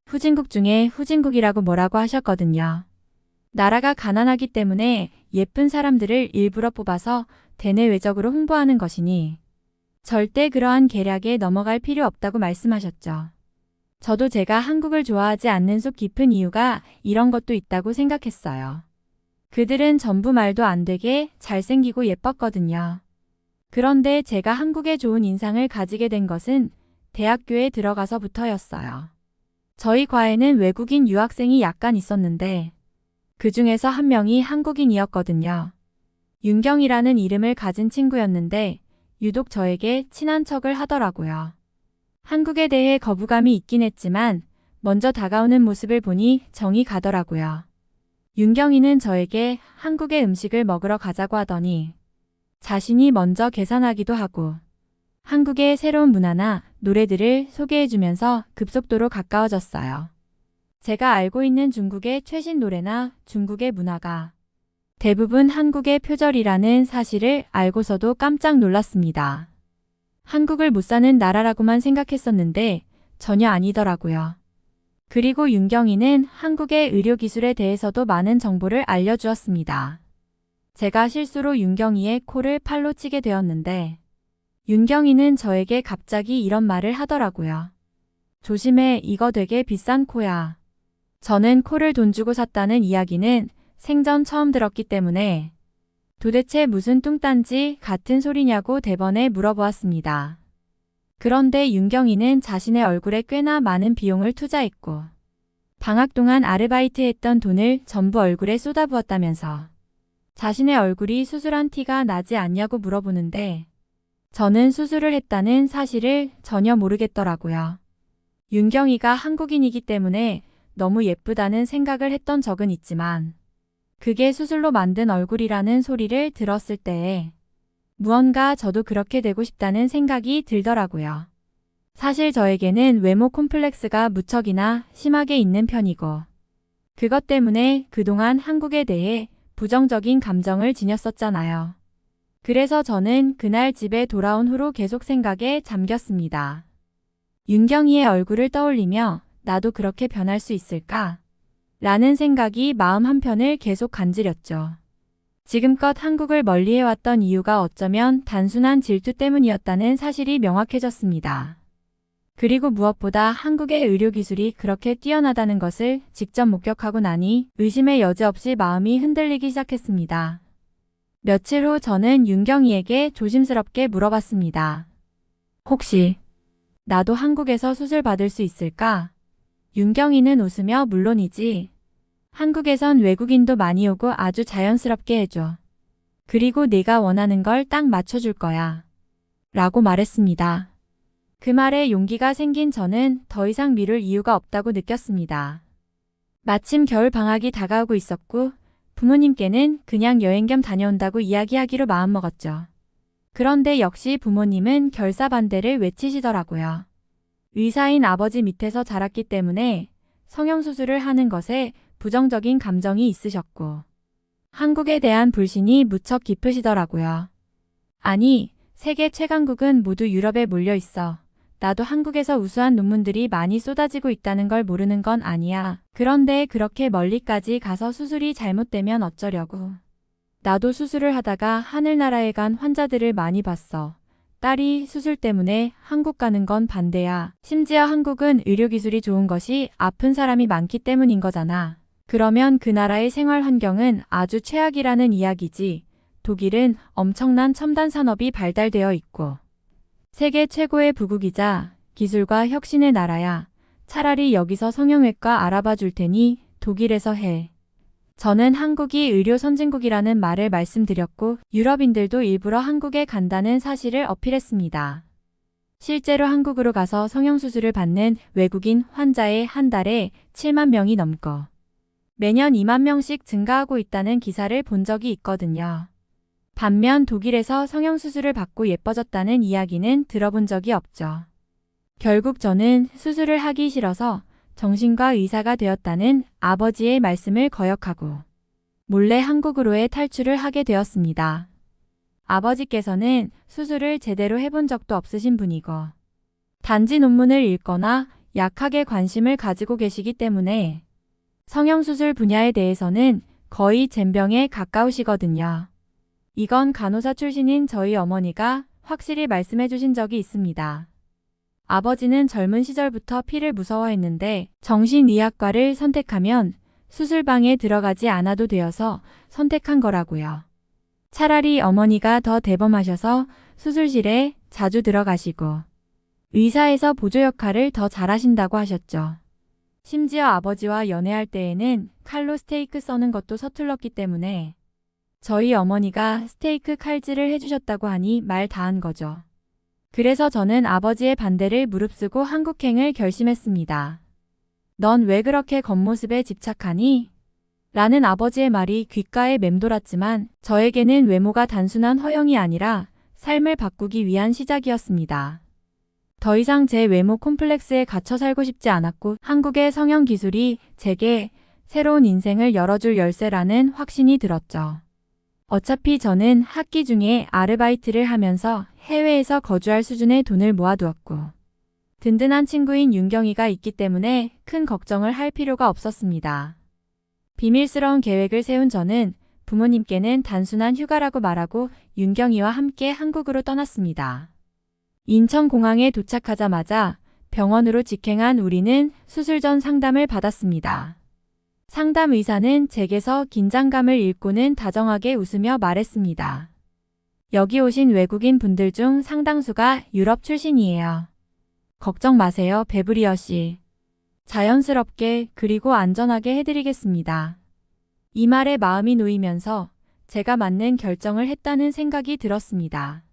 후진국 중에 후진국이라고 뭐라고 하셨거든요. 나라가 가난하기 때문에 예쁜 사람들을 일부러 뽑아서 대내외적으로 홍보하는 것이니 절대 그러한 계략에 넘어갈 필요 없다고 말씀하셨죠. 저도 제가 한국을 좋아하지 않는 속 깊은 이유가 이런 것도 있다고 생각했어요. 그들은 전부 말도 안 되게 잘생기고 예뻤거든요. 그런데 제가 한국에 좋은 인상을 가지게 된 것은 대학교에 들어가서부터였어요. 저희 과에는 외국인 유학생이 약간 있었는데 그 중에서 한 명이 한국인이었거든요. 윤경이라는 이름을 가진 친구였는데 유독 저에게 친한 척을 하더라고요. 한국에 대해 거부감이 있긴 했지만 먼저 다가오는 모습을 보니 정이 가더라고요. 윤경이는 저에게 한국의 음식을 먹으러 가자고 하더니 자신이 먼저 계산하기도 하고 한국의 새로운 문화나 노래들을 소개해주면서 급속도로 가까워졌어요. 제가 알고 있는 중국의 최신 노래나 중국의 문화가 대부분 한국의 표절이라는 사실을 알고서도 깜짝 놀랐습니다. 한국을 못 사는 나라라고만 생각했었는데 전혀 아니더라고요. 그리고 윤경이는 한국의 의료기술에 대해서도 많은 정보를 알려주었습니다. 제가 실수로 윤경이의 코를 팔로 치게 되었는데 윤경이는 저에게 갑자기 이런 말을 하더라고요. 조심해, 이거 되게 비싼 코야. 저는 코를 돈 주고 샀다는 이야기는 생전 처음 들었기 때문에 도대체 무슨 뚱딴지 같은 소리냐고 대번에 물어보았습니다. 그런데 윤경이는 자신의 얼굴에 꽤나 많은 비용을 투자했고 방학 동안 아르바이트했던 돈을 전부 얼굴에 쏟아부었다면서 자신의 얼굴이 수술한 티가 나지 않냐고 물어보는데 저는 수술을 했다는 사실을 전혀 모르겠더라고요. 윤경이가 한국인이기 때문에 너무 예쁘다는 생각을 했던 적은 있지만 그게 수술로 만든 얼굴이라는 소리를 들었을 때에 무언가 저도 그렇게 되고 싶다는 생각이 들더라고요. 사실 저에게는 외모 콤플렉스가 무척이나 심하게 있는 편이고 그것 때문에 그동안 한국에 대해 부정적인 감정을 지녔었잖아요. 그래서 저는 그날 집에 돌아온 후로 계속 생각에 잠겼습니다. 윤경이의 얼굴을 떠올리며 나도 그렇게 변할 수 있을까? 라는 생각이 마음 한편을 계속 간지렸죠. 지금껏 한국을 멀리해왔던 이유가 어쩌면 단순한 질투 때문이었다는 사실이 명확해졌습니다. 그리고 무엇보다 한국의 의료기술이 그렇게 뛰어나다는 것을 직접 목격하고 나니 의심의 여지 없이 마음이 흔들리기 시작했습니다. 며칠 후 저는 윤경이에게 조심스럽게 물어봤습니다. 혹시 나도 한국에서 수술 받을 수 있을까? 윤경이는 웃으며 물론이지. 한국에선 외국인도 많이 오고 아주 자연스럽게 해줘. 그리고 네가 원하는 걸 딱 맞춰줄 거야. 라고 말했습니다. 그 말에 용기가 생긴 저는 더 이상 미룰 이유가 없다고 느꼈습니다. 마침 겨울 방학이 다가오고 있었고 부모님께는 그냥 여행 겸 다녀온다고 이야기하기로 마음먹었죠. 그런데 역시 부모님은 결사반대를 외치시더라고요. 의사인 아버지 밑에서 자랐기 때문에 성형수술을 하는 것에 부정적인 감정이 있으셨고 한국에 대한 불신이 무척 깊으시더라고요. 아니, 세계 최강국은 모두 유럽에 몰려 있어. 나도 한국에서 우수한 논문들이 많이 쏟아지고 있다는 걸 모르는 건 아니야. 그런데 그렇게 멀리까지 가서 수술이 잘못되면 어쩌려고. 나도 수술을 하다가 하늘나라에 간 환자들을 많이 봤어. 딸이 수술 때문에 한국 가는 건 반대야. 심지어 한국은 의료기술이 좋은 것이 아픈 사람이 많기 때문인 거잖아. 그러면 그 나라의 생활 환경은 아주 최악이라는 이야기지. 독일은 엄청난 첨단 산업이 발달되어 있고 세계 최고의 부국이자 기술과 혁신의 나라야. 차라리 여기서 성형외과 알아봐 줄 테니 독일에서 해. 저는 한국이 의료 선진국이라는 말을 말씀드렸고 유럽인들도 일부러 한국에 간다는 사실을 어필했습니다. 실제로 한국으로 가서 성형수술을 받는 외국인 환자의 한 달에 7만 명이 넘고 매년 2만 명씩 증가하고 있다는 기사를 본 적이 있거든요. 반면 독일에서 성형수술을 받고 예뻐졌다는 이야기는 들어본 적이 없죠. 결국 저는 수술을 하기 싫어서 정신과 의사가 되었다는 아버지의 말씀을 거역하고 몰래 한국으로의 탈출을 하게 되었습니다. 아버지께서는 수술을 제대로 해본 적도 없으신 분이고 단지 논문을 읽거나 약하게 관심을 가지고 계시기 때문에 성형수술 분야에 대해서는 거의 젬병에 가까우시거든요. 이건 간호사 출신인 저희 어머니가 확실히 말씀해 주신 적이 있습니다. 아버지는 젊은 시절부터 피를 무서워했는데 정신의학과를 선택하면 수술방에 들어가지 않아도 되어서 선택한 거라고요. 차라리 어머니가 더 대범하셔서 수술실에 자주 들어가시고 의사에서 보조 역할을 더 잘하신다고 하셨죠. 심지어 아버지와 연애할 때에는 칼로 스테이크 써는 것도 서툴렀기 때문에 저희 어머니가 스테이크 칼질을 해주셨다고 하니 말 다한 거죠. 그래서 저는 아버지의 반대를 무릅쓰고 한국행을 결심했습니다. 넌 왜 그렇게 겉모습에 집착하니? 라는 아버지의 말이 귓가에 맴돌았지만 저에게는 외모가 단순한 허영이 아니라 삶을 바꾸기 위한 시작이었습니다. 더 이상 제 외모 콤플렉스에 갇혀 살고 싶지 않았고 한국의 성형 기술이 제게 새로운 인생을 열어줄 열쇠라는 확신이 들었죠. 어차피 저는 학기 중에 아르바이트를 하면서 해외에서 거주할 수준의 돈을 모아두었고 든든한 친구인 윤경이가 있기 때문에 큰 걱정을 할 필요가 없었습니다. 비밀스러운 계획을 세운 저는 부모님께는 단순한 휴가라고 말하고 윤경이와 함께 한국으로 떠났습니다. 인천공항에 도착하자마자 병원으로 직행한 우리는 수술 전 상담을 받았습니다. 상담 의사는 제게서 긴장감을 잃고는 다정하게 웃으며 말했습니다. 여기 오신 외국인 분들 중 상당수가 유럽 출신이에요. 걱정 마세요, 베브리어 씨. 자연스럽게 그리고 안전하게 해드리겠습니다. 이 말에 마음이 놓이면서 제가 맞는 결정을 했다는 생각이 들었습니다.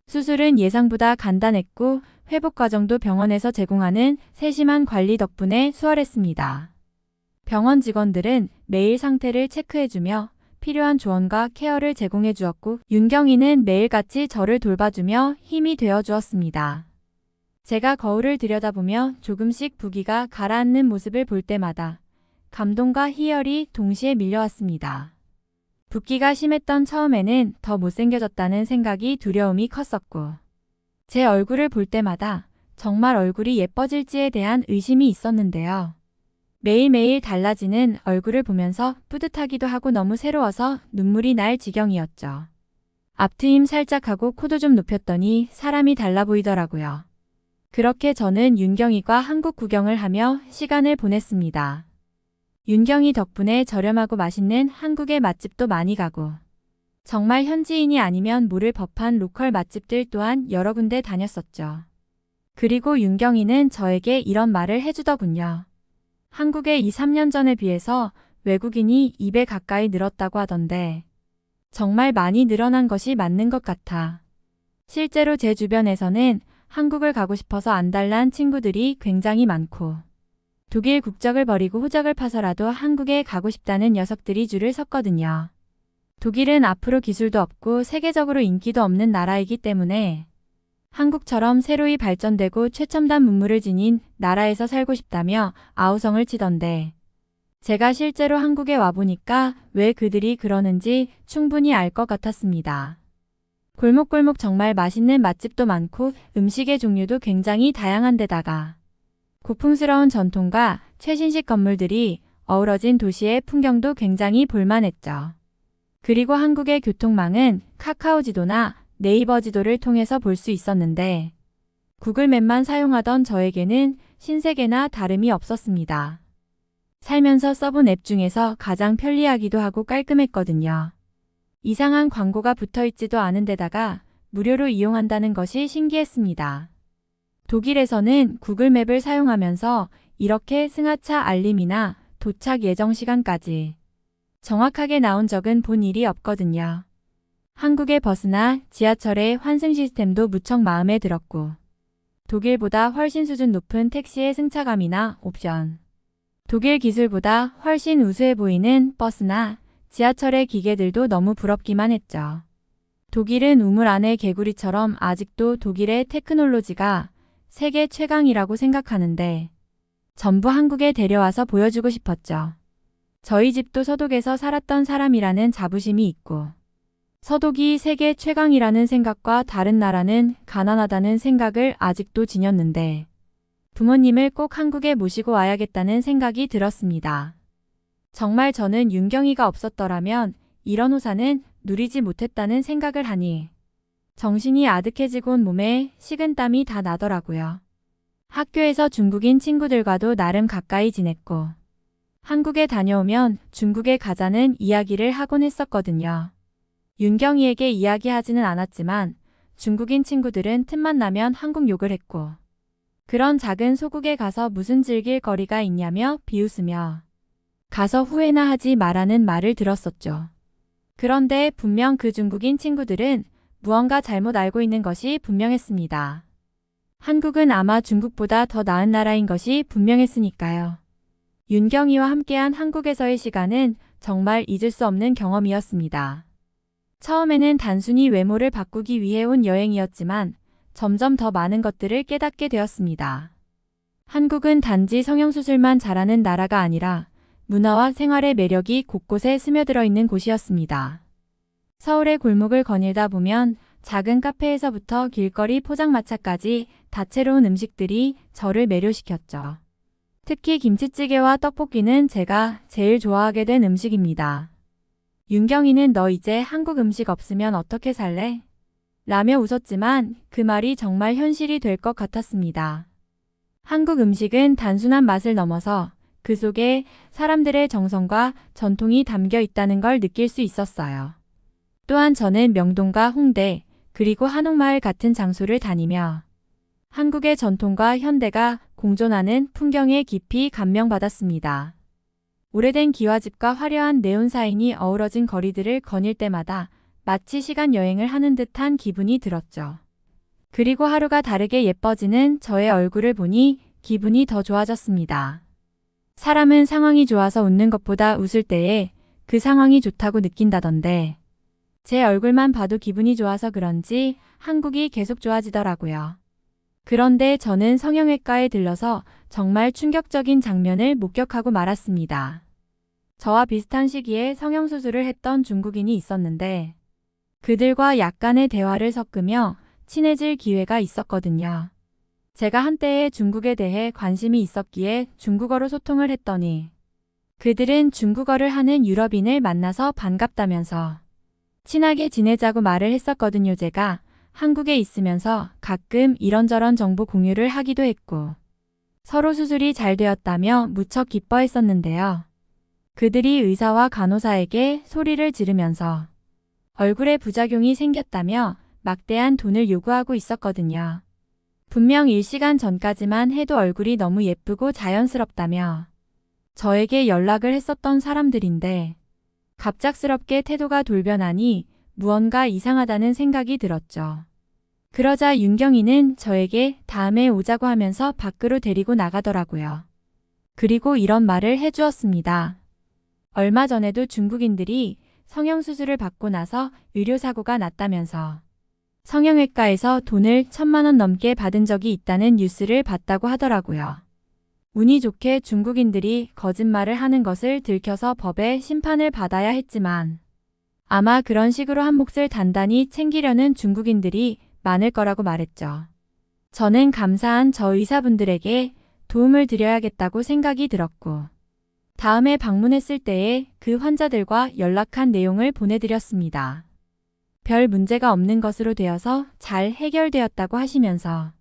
수술은 예상보다 간단했고 회복 과정도 병원에서 제공하는 세심한 관리 덕분에 수월했습니다. 병원 직원들은 매일 상태를 체크해주며 필요한 조언과 케어를 제공해 주었고 윤경이는 매일같이 저를 돌봐주며 힘이 되어 주었습니다. 제가 거울을 들여다보며 조금씩 붓기가 가라앉는 모습을 볼 때마다 감동과 희열이 동시에 밀려왔습니다. 붓기가 심했던 처음에는 더 못생겨졌다는 생각이 두려움이 컸었고 제 얼굴을 볼 때마다 정말 얼굴이 예뻐질지에 대한 의심이 있었는데요. 매일매일 달라지는 얼굴을 보면서 뿌듯하기도 하고 너무 새로워서 눈물이 날 지경이었죠. 앞트임 살짝 하고 코도 좀 높였더니 사람이 달라 보이더라고요. 그렇게 저는 윤경이과 한국 구경을 하며 시간을 보냈습니다. 윤경이 덕분에 저렴하고 맛있는 한국의 맛집도 많이 가고 정말 현지인이 아니면 모를 법한 로컬 맛집들 또한 여러 군데 다녔었죠. 그리고 윤경이는 저에게 이런 말을 해주더군요. 한국에 2, 3년 전에 비해서 외국인이 2배 가까이 늘었다고 하던데 정말 많이 늘어난 것이 맞는 것 같아. 실제로 제 주변에서는 한국을 가고 싶어서 안달난 친구들이 굉장히 많고 독일 국적을 버리고 호적을 파서라도 한국에 가고 싶다는 녀석들이 줄을 섰거든요. 독일은 앞으로 기술도 없고 세계적으로 인기도 없는 나라이기 때문에 한국처럼 새로이 발전되고 최첨단 문물을 지닌 나라에서 살고 싶다며 아우성을 치던데 제가 실제로 한국에 와보니까 왜 그들이 그러는지 충분히 알 것 같았습니다. 골목골목 정말 맛있는 맛집도 많고 음식의 종류도 굉장히 다양한 데다가 고풍스러운 전통과 최신식 건물들이 어우러진 도시의 풍경도 굉장히 볼만했죠. 그리고 한국의 교통망은 카카오 지도나 네이버 지도를 통해서 볼 수 있었는데 구글맵만 사용하던 저에게는 신세계나 다름이 없었습니다. 살면서 써본 앱 중에서 가장 편리하기도 하고 깔끔했거든요. 이상한 광고가 붙어있지도 않은 데다가 무료로 이용한다는 것이 신기했습니다. 독일에서는 구글맵을 사용하면서 이렇게 승하차 알림이나 도착 예정 시간까지 정확하게 나온 적은 본 일이 없거든요. 한국의 버스나 지하철의 환승 시스템도 무척 마음에 들었고 독일보다 훨씬 수준 높은 택시의 승차감이나 옵션, 독일 기술보다 훨씬 우수해 보이는 버스나 지하철의 기계들도 너무 부럽기만 했죠. 독일은 우물 안의 개구리처럼 아직도 독일의 테크놀로지가 세계 최강이라고 생각하는데 전부 한국에 데려와서 보여주고 싶었죠. 저희 집도 서독에서 살았던 사람이라는 자부심이 있고 서독이 세계 최강이라는 생각과 다른 나라는 가난하다는 생각을 아직도 지녔는데 부모님을 꼭 한국에 모시고 와야겠다는 생각이 들었습니다. 정말 저는 윤경이가 없었더라면 이런 호사는 누리지 못했다는 생각을 하니 정신이 아득해지고 온 몸에 식은땀이 다 나더라고요. 학교에서 중국인 친구들과도 나름 가까이 지냈고 한국에 다녀오면 중국에 가자는 이야기를 하곤 했었거든요. 윤경이에게 이야기하지는 않았지만 중국인 친구들은 틈만 나면 한국 욕을 했고 그런 작은 소국에 가서 무슨 즐길 거리가 있냐며 비웃으며 가서 후회나 하지 말라는 말을 들었었죠. 그런데 분명 그 중국인 친구들은 무언가 잘못 알고 있는 것이 분명했습니다. 한국은 아마 중국보다 더 나은 나라인 것이 분명했으니까요. 윤경이와 함께한 한국에서의 시간은 정말 잊을 수 없는 경험이었습니다. 처음에는 단순히 외모를 바꾸기 위해 온 여행이었지만 점점 더 많은 것들을 깨닫게 되었습니다. 한국은 단지 성형수술만 잘하는 나라가 아니라 문화와 생활의 매력이 곳곳에 스며들어 있는 곳이었습니다. 서울의 골목을 거닐다 보면 작은 카페에서부터 길거리 포장마차까지 다채로운 음식들이 저를 매료시켰죠. 특히 김치찌개와 떡볶이는 제가 제일 좋아하게 된 음식입니다. 윤경이는 너 이제 한국 음식 없으면 어떻게 살래? 라며 웃었지만 그 말이 정말 현실이 될 것 같았습니다. 한국 음식은 단순한 맛을 넘어서 그 속에 사람들의 정성과 전통이 담겨 있다는 걸 느낄 수 있었어요. 또한 저는 명동과 홍대, 그리고 한옥마을 같은 장소를 다니며 한국의 전통과 현대가 공존하는 풍경에 깊이 감명받았습니다. 오래된 기와집과 화려한 네온사인이 어우러진 거리들을 거닐 때마다 마치 시간 여행을 하는 듯한 기분이 들었죠. 그리고 하루가 다르게 예뻐지는 저의 얼굴을 보니 기분이 더 좋아졌습니다. 사람은 상황이 좋아서 웃는 것보다 웃을 때에 그 상황이 좋다고 느낀다던데 제 얼굴만 봐도 기분이 좋아서 그런지 한국이 계속 좋아지더라고요. 그런데 저는 성형외과에 들러서 정말 충격적인 장면을 목격하고 말았습니다. 저와 비슷한 시기에 성형수술을 했던 중국인이 있었는데 그들과 약간의 대화를 섞으며 친해질 기회가 있었거든요. 제가 한때에 중국에 대해 관심이 있었기에 중국어로 소통을 했더니 그들은 중국어를 하는 유럽인을 만나서 반갑다면서 친하게 지내자고 말을 했었거든요. 제가 한국에 있으면서 가끔 이런저런 정보 공유를 하기도 했고 서로 수술이 잘 되었다며 무척 기뻐했었는데요. 그들이 의사와 간호사에게 소리를 지르면서 얼굴에 부작용이 생겼다며 막대한 돈을 요구하고 있었거든요. 분명 일시간 전까지만 해도 얼굴이 너무 예쁘고 자연스럽다며 저에게 연락을 했었던 사람들인데 갑작스럽게 태도가 돌변하니 무언가 이상하다는 생각이 들었죠. 그러자 윤경이는 저에게 다음에 오자고 하면서 밖으로 데리고 나가더라고요. 그리고 이런 말을 해주었습니다. 얼마 전에도 중국인들이 성형수술을 받고 나서 의료사고가 났다면서 성형외과에서 돈을 1,000만 원 넘게 받은 적이 있다는 뉴스를 봤다고 하더라고요. 운이 좋게 중국인들이 거짓말을 하는 것을 들켜서 법의 심판을 받아야 했지만 아마 그런 식으로 한 몫을 단단히 챙기려는 중국인들이 많을 거라고 말했죠. 저는 감사한 저 의사분들에게 도움을 드려야겠다고 생각이 들었고 다음에 방문했을 때에 그 환자들과 연락한 내용을 보내드렸습니다. 별 문제가 없는 것으로 되어서 잘 해결되었다고 하시면서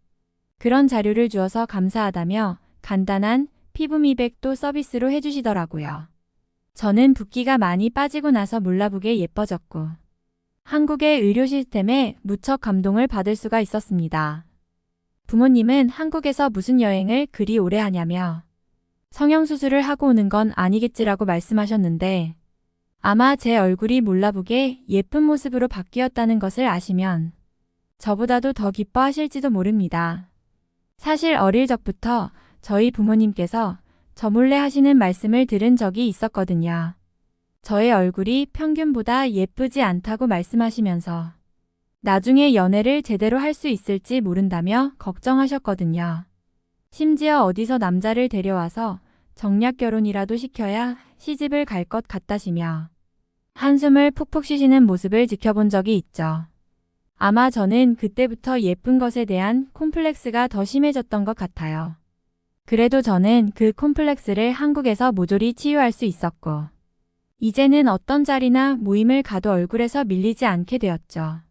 그런 자료를 주어서 감사하다며 간단한 피부 미백도 서비스로 해주시더라고요. 저는 붓기가 많이 빠지고 나서 몰라보게 예뻐졌고 한국의 의료 시스템에 무척 감동을 받을 수가 있었습니다. 부모님은 한국에서 무슨 여행을 그리 오래 하냐며 성형수술을 하고 오는 건 아니겠지라고 말씀하셨는데 아마 제 얼굴이 몰라보게 예쁜 모습으로 바뀌었다는 것을 아시면 저보다도 더 기뻐하실지도 모릅니다. 사실 어릴 적부터 저희 부모님께서 저 몰래 하시는 말씀을 들은 적이 있었거든요. 저의 얼굴이 평균보다 예쁘지 않다고 말씀하시면서 나중에 연애를 제대로 할 수 있을지 모른다며 걱정하셨거든요. 심지어 어디서 남자를 데려와서 정략 결혼이라도 시켜야 시집을 갈 것 같다시며 한숨을 푹푹 쉬시는 모습을 지켜본 적이 있죠. 아마 저는 그때부터 예쁜 것에 대한 콤플렉스가 더 심해졌던 것 같아요. 그래도 저는 그 콤플렉스를 한국에서 모조리 치유할 수 있었고 이제는 어떤 자리나 모임을 가도 얼굴에서 밀리지 않게 되었죠.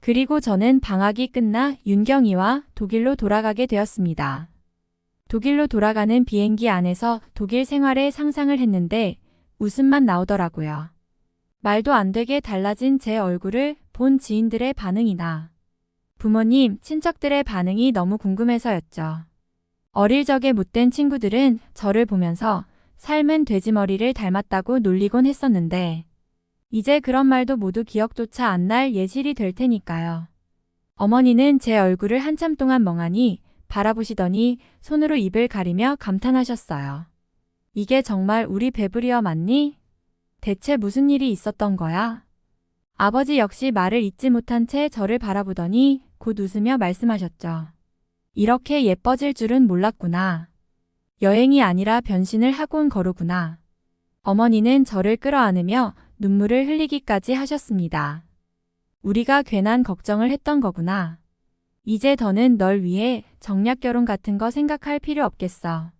그리고 저는 방학이 끝나 윤경이와 독일로 돌아가게 되었습니다. 독일로 돌아가는 비행기 안에서 독일 생활의 상상을 했는데 웃음만 나오더라고요. 말도 안 되게 달라진 제 얼굴을 본 지인들의 반응이나 부모님, 친척들의 반응이 너무 궁금해서였죠. 어릴 적에 못된 친구들은 저를 보면서 삶은 돼지머리를 닮았다고 놀리곤 했었는데 이제 그런 말도 모두 기억조차 안 날 예실이 될 테니까요. 어머니는 제 얼굴을 한참 동안 멍하니 바라보시더니 손으로 입을 가리며 감탄하셨어요. 이게 정말 우리 배부리어 맞니? 대체 무슨 일이 있었던 거야? 아버지 역시 말을 잇지 못한 채 저를 바라보더니 곧 웃으며 말씀하셨죠. 이렇게 예뻐질 줄은 몰랐구나. 여행이 아니라 변신을 하고 온 거로구나. 어머니는 저를 끌어안으며 눈물을 흘리기까지 하셨습니다. 우리가 괜한 걱정을 했던 거구나. 이제 더는 널 위해 정략 결혼 같은 거 생각할 필요 없겠어.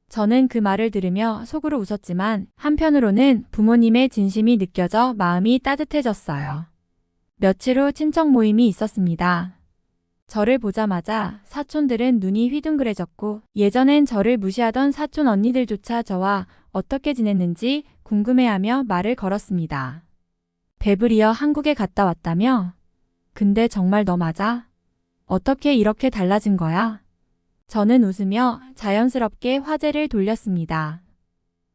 저는 그 말을 들으며 속으로 웃었지만 한편으로는 부모님의 진심이 느껴져 마음이 따뜻해졌어요. 며칠 후 친척 모임이 있었습니다. 저를 보자마자 사촌들은 눈이 휘둥그레졌고 예전엔 저를 무시하던 사촌 언니들조차 저와 어떻게 지냈는지 궁금해하며 말을 걸었습니다. 배부리어 한국에 갔다 왔다며? 근데 정말 너 맞아? 어떻게 이렇게 달라진 거야? 저는 웃으며 자연스럽게 화제를 돌렸습니다.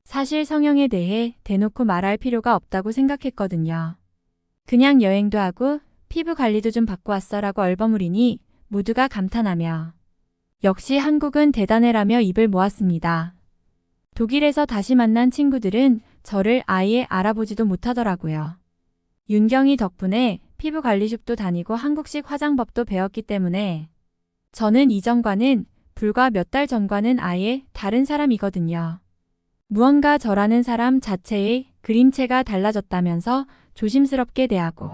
사실 성형에 대해 대놓고 말할 필요가 없다고 생각했거든요. 그냥 여행도 하고 피부 관리도 좀 받고 왔어라고 얼버무리니 모두가 감탄하며 역시 한국은 대단해라며 입을 모았습니다. 독일에서 다시 만난 친구들은 저를 아예 알아보지도 못하더라고요. 윤경이 덕분에 피부 관리숍도 다니고 한국식 화장법도 배웠기 때문에 저는 이전과는 불과 몇 달 전과는 아예 다른 사람이거든요. 무언가 저라는 사람 자체의 그림체가 달라졌다면서 조심스럽게 대하고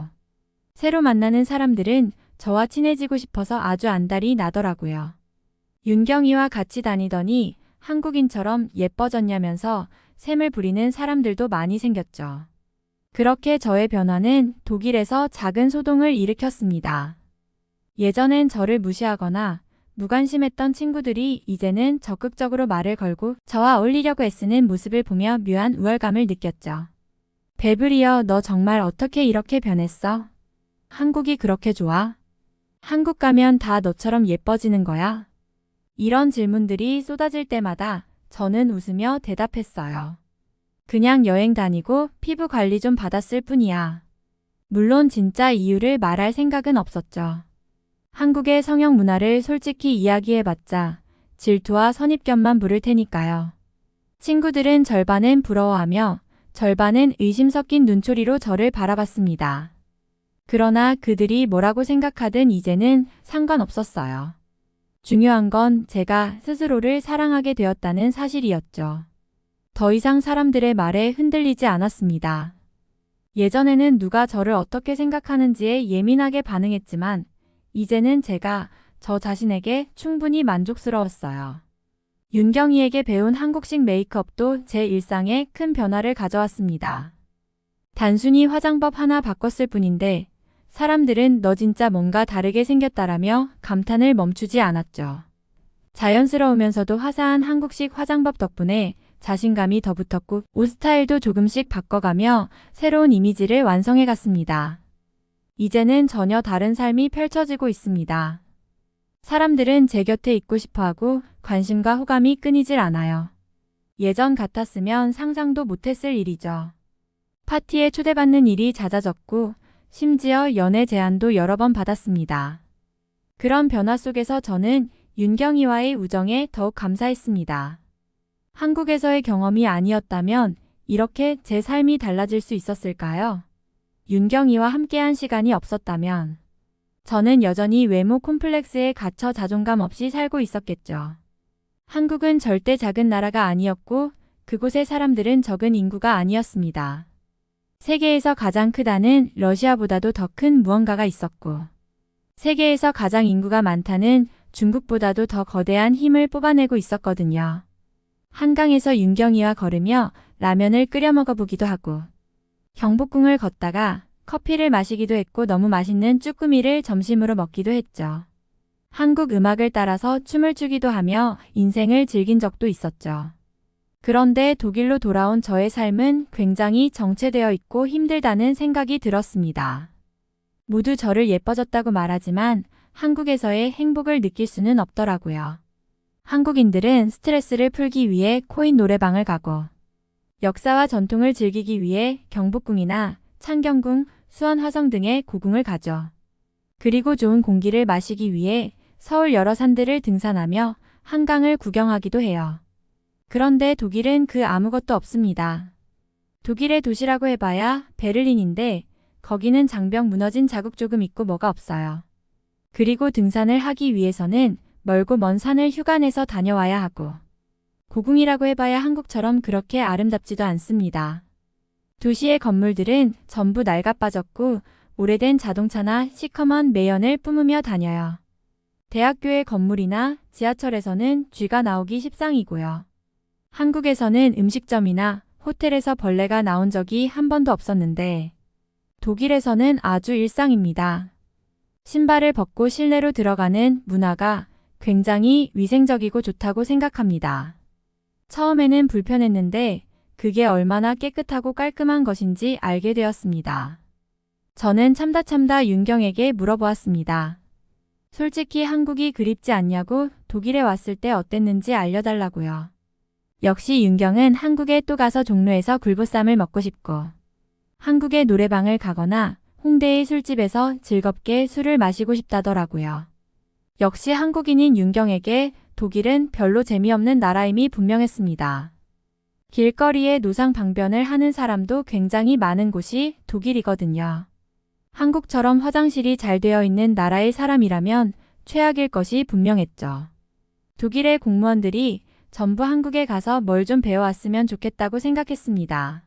새로 만나는 사람들은 저와 친해지고 싶어서 아주 안달이 나더라고요. 윤경이와 같이 다니더니 한국인처럼 예뻐졌냐면서 샘을 부리는 사람들도 많이 생겼죠. 그렇게 저의 변화는 독일에서 작은 소동을 일으켰습니다. 예전엔 저를 무시하거나 무관심했던 친구들이 이제는 적극적으로 말을 걸고 저와 어울리려고 애쓰는 모습을 보며 묘한 우월감을 느꼈죠. 배부리어 너 정말 어떻게 이렇게 변했어? 한국이 그렇게 좋아? 한국 가면 다 너처럼 예뻐지는 거야? 이런 질문들이 쏟아질 때마다 저는 웃으며 대답했어요. 그냥 여행 다니고 피부 관리 좀 받았을 뿐이야. 물론 진짜 이유를 말할 생각은 없었죠. 한국의 성형 문화를 솔직히 이야기해봤자 질투와 선입견만 부를 테니까요. 친구들은 절반은 부러워하며 절반은 의심 섞인 눈초리로 저를 바라봤습니다. 그러나 그들이 뭐라고 생각하든 이제는 상관없었어요. 중요한 건 제가 스스로를 사랑하게 되었다는 사실이었죠. 더 이상 사람들의 말에 흔들리지 않았습니다. 예전에는 누가 저를 어떻게 생각하는지에 예민하게 반응했지만 이제는 제가 저 자신에게 충분히 만족스러웠어요. 윤경이에게 배운 한국식 메이크업도 제 일상에 큰 변화를 가져왔습니다. 단순히 화장법 하나 바꿨을 뿐인데 사람들은 너 진짜 뭔가 다르게 생겼다라며 감탄을 멈추지 않았죠. 자연스러우면서도 화사한 한국식 화장법 덕분에 자신감이 더 붙었고 옷 스타일도 조금씩 바꿔가며 새로운 이미지를 완성해 갔습니다. 이제는 전혀 다른 삶이 펼쳐지고 있습니다. 사람들은 제 곁에 있고 싶어하고 관심과 호감이 끊이질 않아요. 예전 같았으면 상상도 못했을 일이죠. 파티에 초대받는 일이 잦아졌고 심지어 연애 제안도 여러 번 받았습니다. 그런 변화 속에서 저는 윤경이와의 우정에 더욱 감사했습니다. 한국에서의 경험이 아니었다면 이렇게 제 삶이 달라질 수 있었을까요? 윤경이와 함께한 시간이 없었다면 저는 여전히 외모 콤플렉스에 갇혀 자존감 없이 살고 있었겠죠. 한국은 절대 작은 나라가 아니었고 그곳의 사람들은 적은 인구가 아니었습니다. 세계에서 가장 크다는 러시아보다도 더 큰 무언가가 있었고 세계에서 가장 인구가 많다는 중국보다도 더 거대한 힘을 뽑아내고 있었거든요. 한강에서 윤경이와 걸으며 라면을 끓여 먹어보기도 하고 경복궁을 걷다가 커피를 마시기도 했고 너무 맛있는 쭈꾸미를 점심으로 먹기도 했죠. 한국 음악을 따라서 춤을 추기도 하며 인생을 즐긴 적도 있었죠. 그런데 독일로 돌아온 저의 삶은 굉장히 정체되어 있고 힘들다는 생각이 들었습니다. 모두 저를 예뻐졌다고 말하지만 한국에서의 행복을 느낄 수는 없더라고요. 한국인들은 스트레스를 풀기 위해 코인 노래방을 가고 역사와 전통을 즐기기 위해 경복궁이나 창경궁, 수원화성 등의 고궁을 가죠. 그리고 좋은 공기를 마시기 위해 서울 여러 산들을 등산하며 한강을 구경하기도 해요. 그런데 독일은 그 아무것도 없습니다. 독일의 도시라고 해봐야 베를린인데 거기는 장벽 무너진 자국 조금 있고 뭐가 없어요. 그리고 등산을 하기 위해서는 멀고 먼 산을 휴가 내서 다녀와야 하고 고궁이라고 해봐야 한국처럼 그렇게 아름답지도 않습니다. 도시의 건물들은 전부 낡아빠졌고 오래된 자동차나 시커먼 매연을 뿜으며 다녀요. 대학교의 건물이나 지하철에서는 쥐가 나오기 십상이고요. 한국에서는 음식점이나 호텔에서 벌레가 나온 적이 한 번도 없었는데 독일에서는 아주 일상입니다. 신발을 벗고 실내로 들어가는 문화가 굉장히 위생적이고 좋다고 생각합니다. 처음에는 불편했는데 그게 얼마나 깨끗하고 깔끔한 것인지 알게 되었습니다. 저는 참다 윤경에게 물어보았습니다. 솔직히 한국이 그립지 않냐고 독일에 왔을 때 어땠는지 알려달라고요. 역시 윤경은 한국에 또 가서 종로에서 굴보쌈을 먹고 싶고 한국의 노래방을 가거나 홍대의 술집에서 즐겁게 술을 마시고 싶다더라고요. 역시 한국인인 윤경에게 독일은 별로 재미없는 나라임이 분명했습니다. 길거리에 노상방변을 하는 사람도 굉장히 많은 곳이 독일이거든요. 한국처럼 화장실이 잘 되어 있는 나라의 사람이라면 최악일 것이 분명했죠. 독일의 공무원들이 전부 한국에 가서 뭘 좀 배워왔으면 좋겠다고 생각했습니다.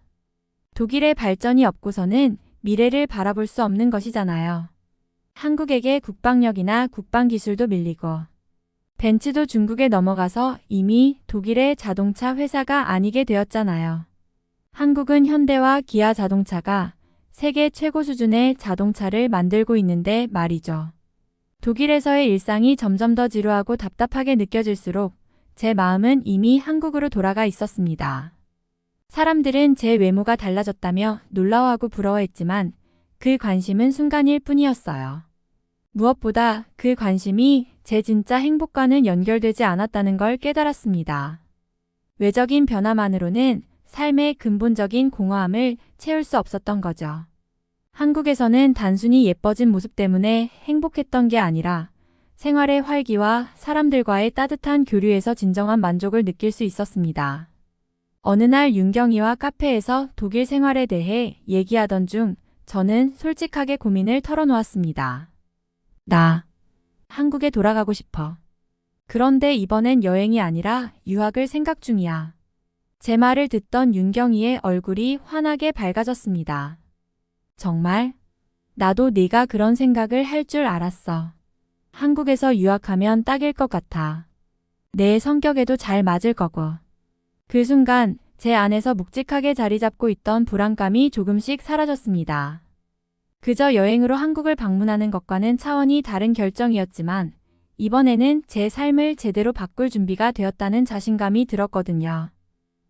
독일의 발전이 없고서는 미래를 바라볼 수 없는 것이잖아요. 한국에게 국방력이나 국방기술도 밀리고 벤츠도 중국에 넘어가서 이미 독일의 자동차 회사가 아니게 되었잖아요. 한국은 현대와 기아 자동차가 세계 최고 수준의 자동차를 만들고 있는데 말이죠. 독일에서의 일상이 점점 더 지루하고 답답하게 느껴질수록 제 마음은 이미 한국으로 돌아가 있었습니다. 사람들은 제 외모가 달라졌다며 놀라워하고 부러워했지만 그 관심은 순간일 뿐이었어요. 무엇보다 그 관심이 제 진짜 행복과는 연결되지 않았다는 걸 깨달았습니다. 외적인 변화만으로는 삶의 근본적인 공허함을 채울 수 없었던 거죠. 한국에서는 단순히 예뻐진 모습 때문에 행복했던 게 아니라 생활의 활기와 사람들과의 따뜻한 교류에서 진정한 만족을 느낄 수 있었습니다. 어느 날 윤경이와 카페에서 독일 생활에 대해 얘기하던 중 저는 솔직하게 고민을 털어놓았습니다. 나 한국에 돌아가고 싶어. 그런데 이번엔 여행이 아니라 유학을 생각 중이야. 제 말을 듣던 윤경이의 얼굴이 환하게 밝아졌습니다. 정말? 나도 네가 그런 생각을 할 줄 알았어. 한국에서 유학하면 딱일 것 같아. 내 성격에도 잘 맞을 거고. 그 순간 제 안에서 묵직하게 자리 잡고 있던 불안감이 조금씩 사라졌습니다. 그저 여행으로 한국을 방문하는 것과는 차원이 다른 결정이었지만 이번에는 제 삶을 제대로 바꿀 준비가 되었다는 자신감이 들었거든요.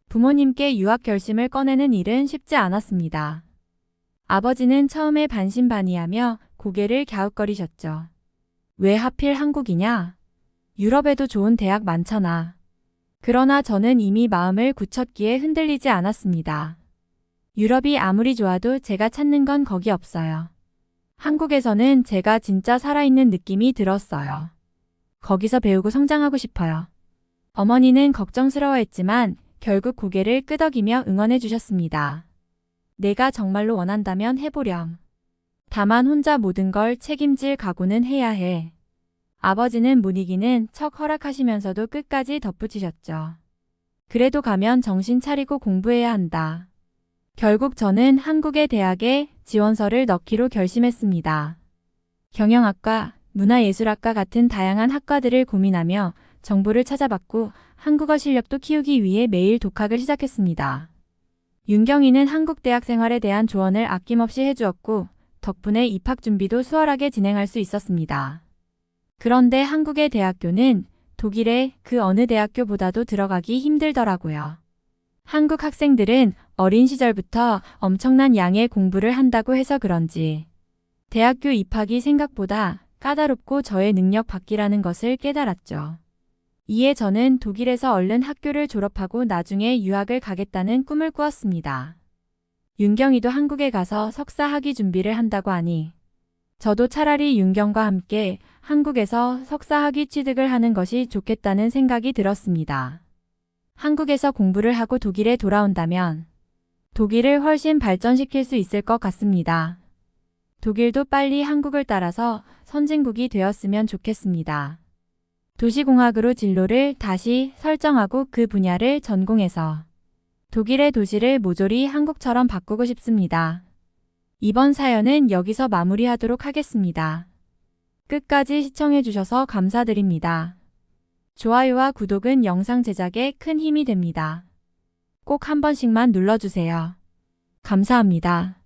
부모님께 유학 결심을 꺼내는 일은 쉽지 않았습니다. 아버지는 처음에 반신반의하며 고개를 갸웃거리셨죠. 왜 하필 한국이냐? 유럽에도 좋은 대학 많잖아. 그러나 저는 이미 마음을 굳혔기에 흔들리지 않았습니다. 유럽이 아무리 좋아도 제가 찾는 건 거기 없어요. 한국에서는 제가 진짜 살아있는 느낌이 들었어요. 거기서 배우고 성장하고 싶어요. 어머니는 걱정스러워했지만 결국 고개를 끄덕이며 응원해 주셨습니다. 내가 정말로 원한다면 해보렴. 다만 혼자 모든 걸 책임질 각오는 해야 해. 아버지는 못 이기는 척 허락하시면서도 끝까지 덧붙이셨죠. 그래도 가면 정신 차리고 공부해야 한다. 결국 저는 한국의 대학에 지원서를 넣기로 결심했습니다. 경영학과, 문화예술학과 같은 다양한 학과들을 고민하며 정보를 찾아봤고 한국어 실력도 키우기 위해 매일 독학을 시작했습니다. 윤경이는 한국 대학 생활에 대한 조언을 아낌없이 해주었고 덕분에 입학 준비도 수월하게 진행할 수 있었습니다. 그런데 한국의 대학교는 독일의 그 어느 대학교보다도 들어가기 힘들더라고요. 한국 학생들은 어린 시절부터 엄청난 양의 공부를 한다고 해서 그런지 대학교 입학이 생각보다 까다롭고 저의 능력 밖이라는 것을 깨달았죠. 이에 저는 독일에서 얼른 학교를 졸업하고 나중에 유학을 가겠다는 꿈을 꾸었습니다. 윤경이도 한국에 가서 석사 학위 준비를 한다고 하니 저도 차라리 윤경과 함께 한국에서 석사 학위 취득을 하는 것이 좋겠다는 생각이 들었습니다. 한국에서 공부를 하고 독일에 돌아온다면 독일을 훨씬 발전시킬 수 있을 것 같습니다. 독일도 빨리 한국을 따라서 선진국이 되었으면 좋겠습니다. 도시공학으로 진로를 다시 설정하고 그 분야를 전공해서 독일의 도시를 모조리 한국처럼 바꾸고 싶습니다. 이번 사연은 여기서 마무리하도록 하겠습니다. 끝까지 시청해주셔서 감사드립니다. 좋아요와 구독은 영상 제작에 큰 힘이 됩니다. 꼭 한 번씩만 눌러주세요. 감사합니다.